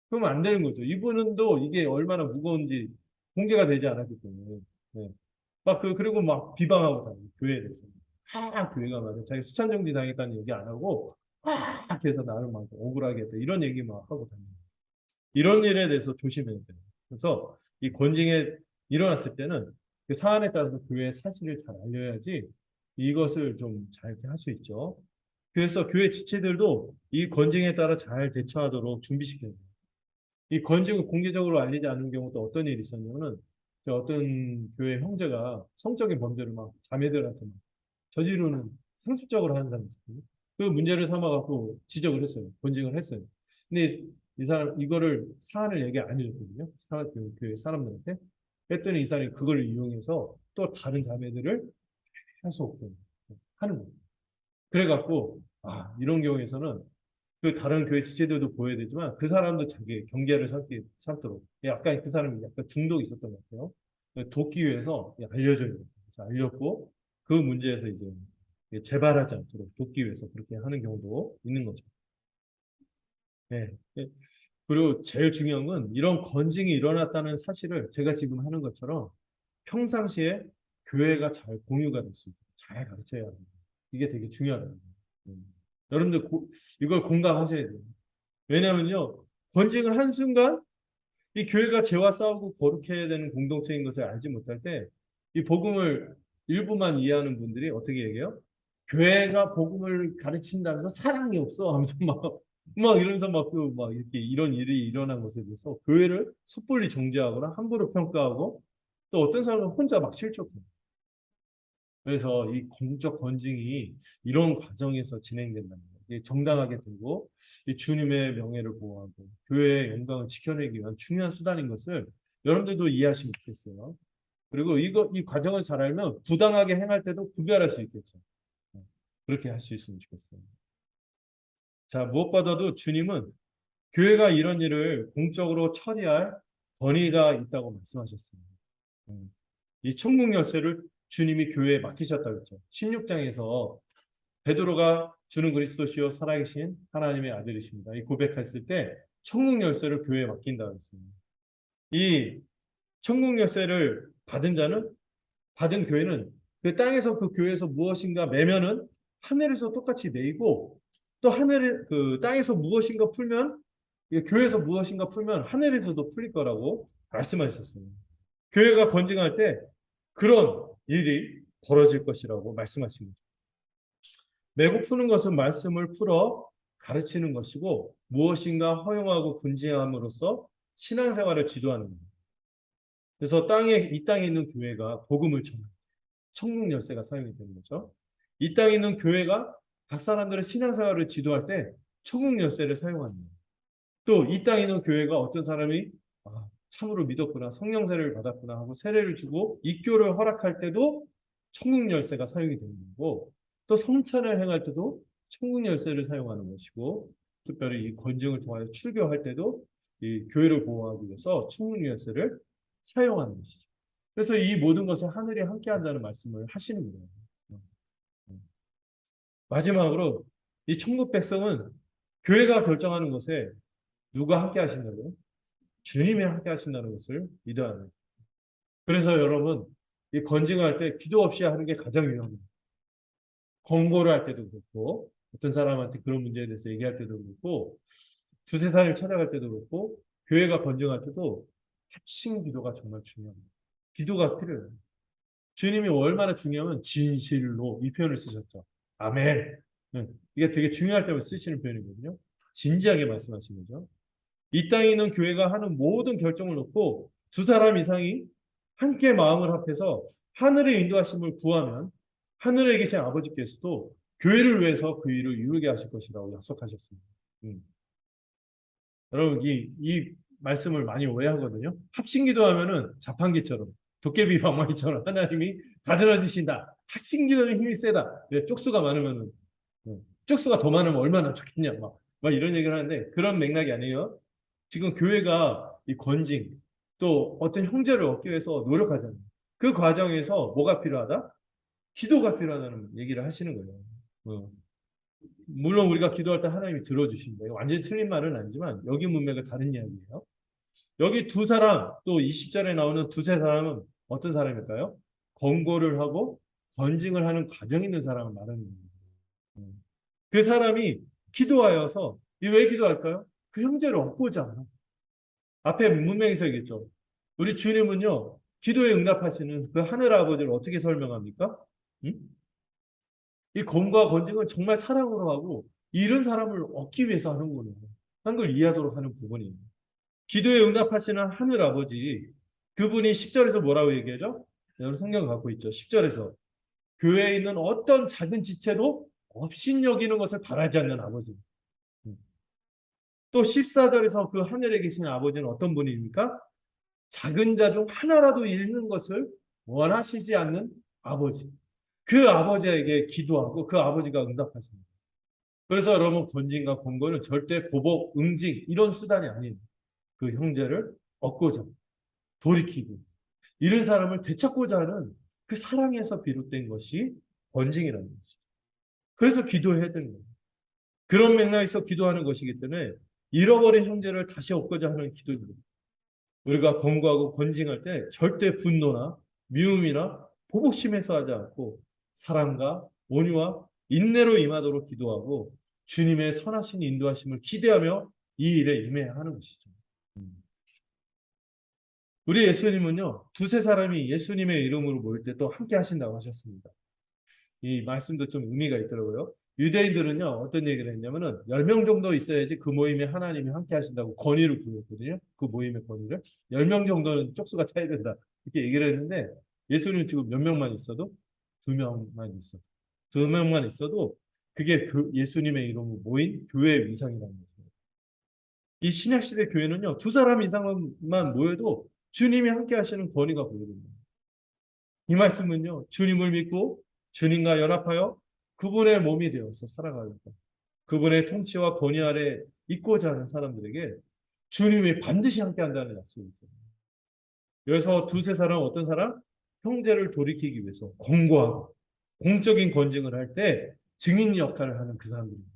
그러면 안 되는 거죠. 이분은 또 이게 얼마나 무거운지 공개가 되지 않았기 때문에. 네. 그리고 막 비방하고 다니고, 교회에 대해서. 교회가 말이야. 자기 수찬정지 당했다는 얘기 안 하고, 해서 나를 막 억울하게 했다. 이런 얘기 막 하고 다니고. 이런 일에 대해서 조심해야 돼요. 그래서 이 권징에 일어났을 때는 그 사안에 따라서 교회의 사실을 잘 알려야지 이것을 좀 잘 할 수 있죠. 그래서 교회 지체들도 이 권징에 따라 잘 대처하도록 준비시켜야 돼요. 이 건증을 공개적으로 알리지 않는 경우도 어떤 일이 있었냐면은 어떤 교회 형제가 성적인 범죄를 막 자매들한테 막 저지르는 상습적으로 하는 사람이 있거든요. 그 문제를 삼아갖고 지적을 했어요. 건증을 했어요. 근데 이 사람 이거를 사안을 얘기 안 해줬거든요. 그 사람들한테 했더니 이 사람이 그걸 이용해서 또 다른 자매들을 계속 하는 거예요. 그래갖고 이런 경우에서는 그 다른 교회 지체들도 보여야 되지만 그 사람도 자기 경계를 삼도록 약간 그 사람이 약간 중독이 있었던 것 같아요. 돕기 위해서 알려줘야 돼요. 그래서 알렸고 그 문제에서 이제 재발하지 않도록 돕기 위해서 그렇게 하는 경우도 있는 거죠. 네. 그리고 제일 중요한 건 이런 건징이 일어났다는 사실을 제가 지금 하는 것처럼 평상시에 교회가 잘 공유가 될 수 있도록 잘 가르쳐야 합니다. 이게 되게 중요하다. 여러분들 이걸 공감하셔야 돼요. 왜냐하면요, 권징을 한순간 이 교회가 죄와 싸우고 거룩해야 되는 공동체인 것을 알지 못할 때 이 복음을 일부만 이해하는 분들이 어떻게 얘기해요? 교회가 복음을 가르친다면서 사랑이 없어 하면서 막 이러면서 막 이렇게 이런 일이 일어난 것에 대해서 교회를 섣불리 정죄하거나 함부로 평가하고 또 어떤 사람은 혼자 막 실족해요. 그래서 이 공적 건징이 이런 과정에서 진행된다는 거예요. 이게 정당하게 되고 주님의 명예를 보호하고 교회의 영광을 지켜내기 위한 중요한 수단인 것을 여러분들도 이해하시면 좋겠어요. 그리고 이 과정을 잘 알면 부당하게 행할 때도 구별할 수 있겠죠. 그렇게 할 수 있으면 좋겠어요. 자, 무엇보다도 주님은 교회가 이런 일을 공적으로 처리할 권위가 있다고 말씀하셨습니다. 이 천국 열쇠를 주님이 교회에 맡기셨다고 했죠. 16장에서 베드로가 주는 그리스도시요 살아계신 하나님의 아들이십니다. 이 고백했을 때 천국 열쇠를 교회에 맡긴다고 했습니다. 이 천국 열쇠를 받은 교회는 그 땅에서 그 교회에서 무엇인가 매면은 하늘에서 똑같이 매이고 또 그 땅에서 무엇인가 풀면 교회에서 무엇인가 풀면 하늘에서도 풀릴 거라고 말씀하셨습니다. 교회가 건징할 때 그런 일이 벌어질 것이라고 말씀하십니다. 매고 푸는 것은 말씀을 풀어 가르치는 것이고 무엇인가 허용하고 군지함으로써 신앙생활을 지도하는 겁니다. 그래서 이 땅에 있는 교회가 복음을 전하는 천국 열쇠가 사용이 되는 거죠. 이 땅에 있는 교회가 각 사람들의 신앙생활을 지도할 때 천국 열쇠를 사용합니다. 또 이 땅에 있는 교회가 어떤 사람이 참으로 믿었구나, 성령 세례를 받았구나 하고 세례를 주고 입교를 허락할 때도 천국 열쇠가 사용이 되는 거고 또 성찬을 행할 때도 천국 열쇠를 사용하는 것이고 특별히 이 건증을 통하여 출교할 때도 이 교회를 보호하기 위해서 천국 열쇠를 사용하는 것이죠. 그래서 이 모든 것을 하늘이 함께한다는 말씀을 하시는 거예요. 마지막으로 이 천국 백성은 교회가 결정하는 것에 누가 함께 하신다고요? 주님이 함께 하신다는 것을 믿어야 합니다. 그래서 여러분, 이 건징할 때 기도 없이 하는 게 가장 위험해요. 권고를 할 때도 그렇고, 어떤 사람한테 그런 문제에 대해서 얘기할 때도 그렇고, 두세 사람을 찾아갈 때도 그렇고, 교회가 건징할 때도 합심 기도가 정말 중요합니다. 기도가 필요해요. 주님이 얼마나 중요하면 진실로 이 표현을 쓰셨죠. 아멘. 네. 이게 되게 중요할 때 쓰시는 표현이거든요. 진지하게 말씀하신 거죠. 이 땅에 있는 교회가 하는 모든 결정을 놓고 두 사람 이상이 함께 마음을 합해서 하늘의 인도하심을 구하면 하늘에 계신 아버지께서도 교회를 위해서 그 일을 이루게 하실 것이라고 약속하셨습니다. 여러분 이 말씀을 많이 오해하거든요. 합심기도하면은 자판기처럼 도깨비 방망이처럼 하나님이 다들어주신다. 합심기도는 힘이 세다. 쪽수가 많으면은 쪽수가 더 많으면 얼마나 좋겠냐 막 이런 얘기를 하는데 그런 맥락이 아니에요. 지금 교회가 이 건징 또 어떤 형제를 얻기 위해서 노력하잖아요. 그 과정에서 뭐가 필요하다? 기도가 필요하다는 얘기를 하시는 거예요. 물론 우리가 기도할 때 하나님이 들어주신다. 완전히 틀린 말은 아니지만 여기 문맥은 다른 이야기예요. 여기 두 사람 또 20절에 나오는 두세 사람은 어떤 사람일까요? 권고를 하고 건징을 하는 과정이 있는 사람을 말하는 거예요. 그 사람이 기도하여서 왜 기도할까요? 그 형제를 얻고자. 앞에 문맥에서 얘기했죠. 우리 주님은요. 기도에 응답하시는 그 하늘 아버지를 어떻게 설명합니까? 응? 이 검과 건징은 정말 사랑으로 하고 이런 사람을 얻기 위해서 하는 거예요. 한 걸 이해하도록 하는 부분이에요. 기도에 응답하시는 하늘 아버지 그분이 10절에서 뭐라고 얘기하죠? 여러분 성경 갖고 있죠. 10절에서 교회에 있는 어떤 작은 지체도 업신여기는 것을 바라지 않는 아버지. 또 14절에서 그 하늘에 계신 아버지는 어떤 분입니까? 작은 자 중 하나라도 잃는 것을 원하시지 않는 아버지. 그 아버지에게 기도하고 그 아버지가 응답하십니다. 그래서 여러분 권징과 권고는 절대 보복, 응징 이런 수단이 아닌 그 형제를 얻고자 돌이키고 이런 사람을 되찾고자 하는 그 사랑에서 비롯된 것이 권징이라는 것이죠. 그래서 기도해야 되는 거예요. 그런 맥락에서 기도하는 것이기 때문에 잃어버린 형제를 다시 얻고자 하는 기도입니다. 우리가 권고하고 권징할 때 절대 분노나 미움이나 보복심에서 하지 않고 사랑과 온유와 인내로 임하도록 기도하고 주님의 선하신 인도하심을 기대하며 이 일에 임해야 하는 것이죠. 우리 예수님은요, 두세 사람이 예수님의 이름으로 모일 때 또 함께 하신다고 하셨습니다. 이 말씀도 좀 의미가 있더라고요. 유대인들은요, 어떤 얘기를 했냐면은 10명 정도 있어야지 그 모임에 하나님이 함께 하신다고 건의를 구했거든요. 그 모임의 건의를. 10명 정도는 쪽수가 차야 된다. 이렇게 얘기를 했는데 예수님은 지금 몇 명만 있어도 2명만 있어. 2명만 있어도 그게 예수님의 이름으로 모인 교회의 위상이라는 거죠. 이 신약시대 교회는요, 두 사람 이상만 모여도 주님이 함께 하시는 권위가 보여집니다. 이 말씀은요, 주님을 믿고 주님과 연합하여 그분의 몸이 되어서 살아가겠다. 그분의 통치와 권위 아래 있고자 하는 사람들에게 주님이 반드시 함께 한다는 약속이죠. 여기서 두세 사람 어떤 사람? 형제를 돌이키기 위해서 권고하고 공적인 권징을 할 때 증인 역할을 하는 그 사람들입니다.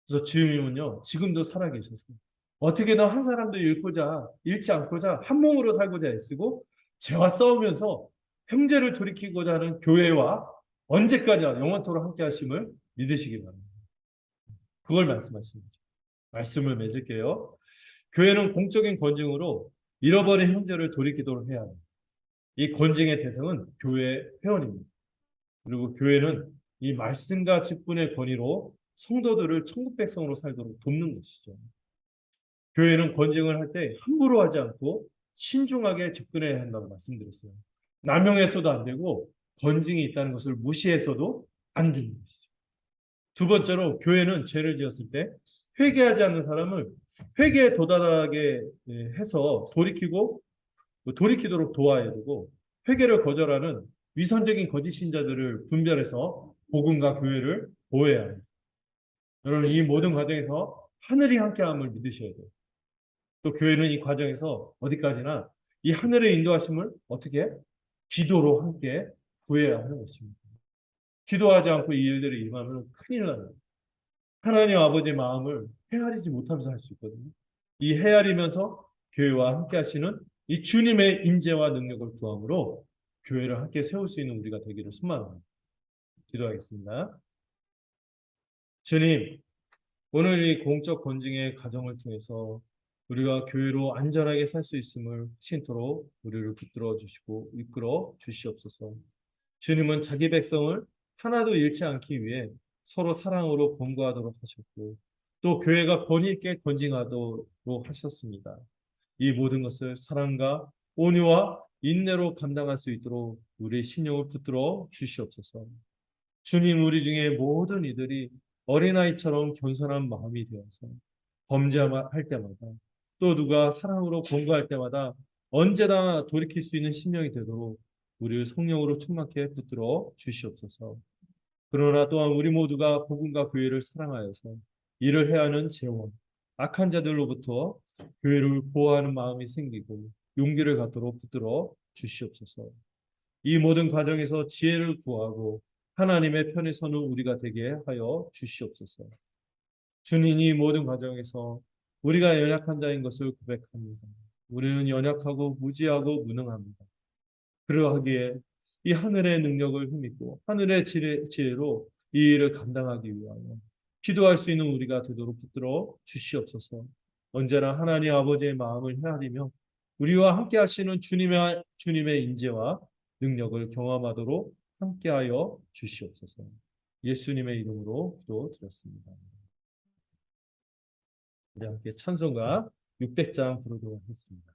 그래서 주님은요, 지금도 살아계셔서 어떻게든 한 사람도 잃지 않고자 한 몸으로 살고자 애쓰고 죄와 싸우면서 형제를 돌이키고자 하는 교회와 언제까지나 영원토록 함께 하심을 믿으시기 바랍니다. 그걸 말씀하시는 거죠. 말씀을 맺을게요. 교회는 공적인 권징으로 잃어버린 형제를 돌이키도록 해야 합니다. 이 권징의 대상은 교회 회원입니다. 그리고 교회는 이 말씀과 직분의 권위로 성도들을 천국 백성으로 살도록 돕는 것이죠. 교회는 권징을 할 때 함부로 하지 않고 신중하게 접근해야 한다고 말씀드렸어요. 남용해서도 안 되고 권징이 있다는 것을 무시해서도 안 되는 것이죠. 두 번째로 교회는 죄를 지었을 때 회개하지 않는 사람을 회개에 도달하게 해서 돌이키도록 도와야 되고 회개를 거절하는 위선적인 거짓 신자들을 분별해서 복음과 교회를 보호해야 합니다. 여러분 이 모든 과정에서 하늘이 함께함을 믿으셔야 돼요. 또 교회는 이 과정에서 어디까지나 이 하늘의 인도하심을 어떻게 기도로 함께 구해야 하는 것입니다. 기도하지 않고 이 일들을 임하면 큰일 나요. 하나님 아버지의 마음을 헤아리지 못하면서 할 수 있거든요. 이 헤아리면서 교회와 함께 하시는 이 주님의 인재와 능력을 구함으로 교회를 함께 세울 수 있는 우리가 되기를 소망합니다. 기도하겠습니다. 주님, 오늘 이 공적 권징의 가정을 통해서 우리가 교회로 안전하게 살 수 있음을 신토록 우리를 붙들어 주시고 이끌어 주시옵소서. 주님은 자기 백성을 하나도 잃지 않기 위해 서로 사랑으로 권고하도록 하셨고 또 교회가 권위 있게 권징하도록 하셨습니다. 이 모든 것을 사랑과 온유와 인내로 감당할 수 있도록 우리의 신령을 붙들어 주시옵소서. 주님, 우리 중에 모든 이들이 어린아이처럼 겸손한 마음이 되어서 범죄할 때마다 또 누가 사랑으로 권고할 때마다 언제나 돌이킬 수 있는 심령이 되도록 우리를 성령으로 충만케 붙들어 주시옵소서. 그러나 또한 우리 모두가 복음과 교회를 사랑하여서 이를 해야 하는 재원, 악한 자들로부터 교회를 보호하는 마음이 생기고 용기를 갖도록 붙들어 주시옵소서. 이 모든 과정에서 지혜를 구하고 하나님의 편에 서는 우리가 되게 하여 주시옵소서. 주님, 이 모든 과정에서 우리가 연약한 자인 것을 고백합니다. 우리는 연약하고 무지하고 무능합니다. 그러하기에 이 하늘의 능력을 힘입고 하늘의 지혜로 이 일을 감당하기 위하여 기도할 수 있는 우리가 되도록 붙들어 주시옵소서. 언제나 하나님 아버지의 마음을 헤아리며 우리와 함께 하시는 주님의 인재와 능력을 경험하도록 함께하여 주시옵소서. 예수님의 이름으로 기도드렸습니다. 우리 함께 찬송가 600장 부르도록 하겠습니다.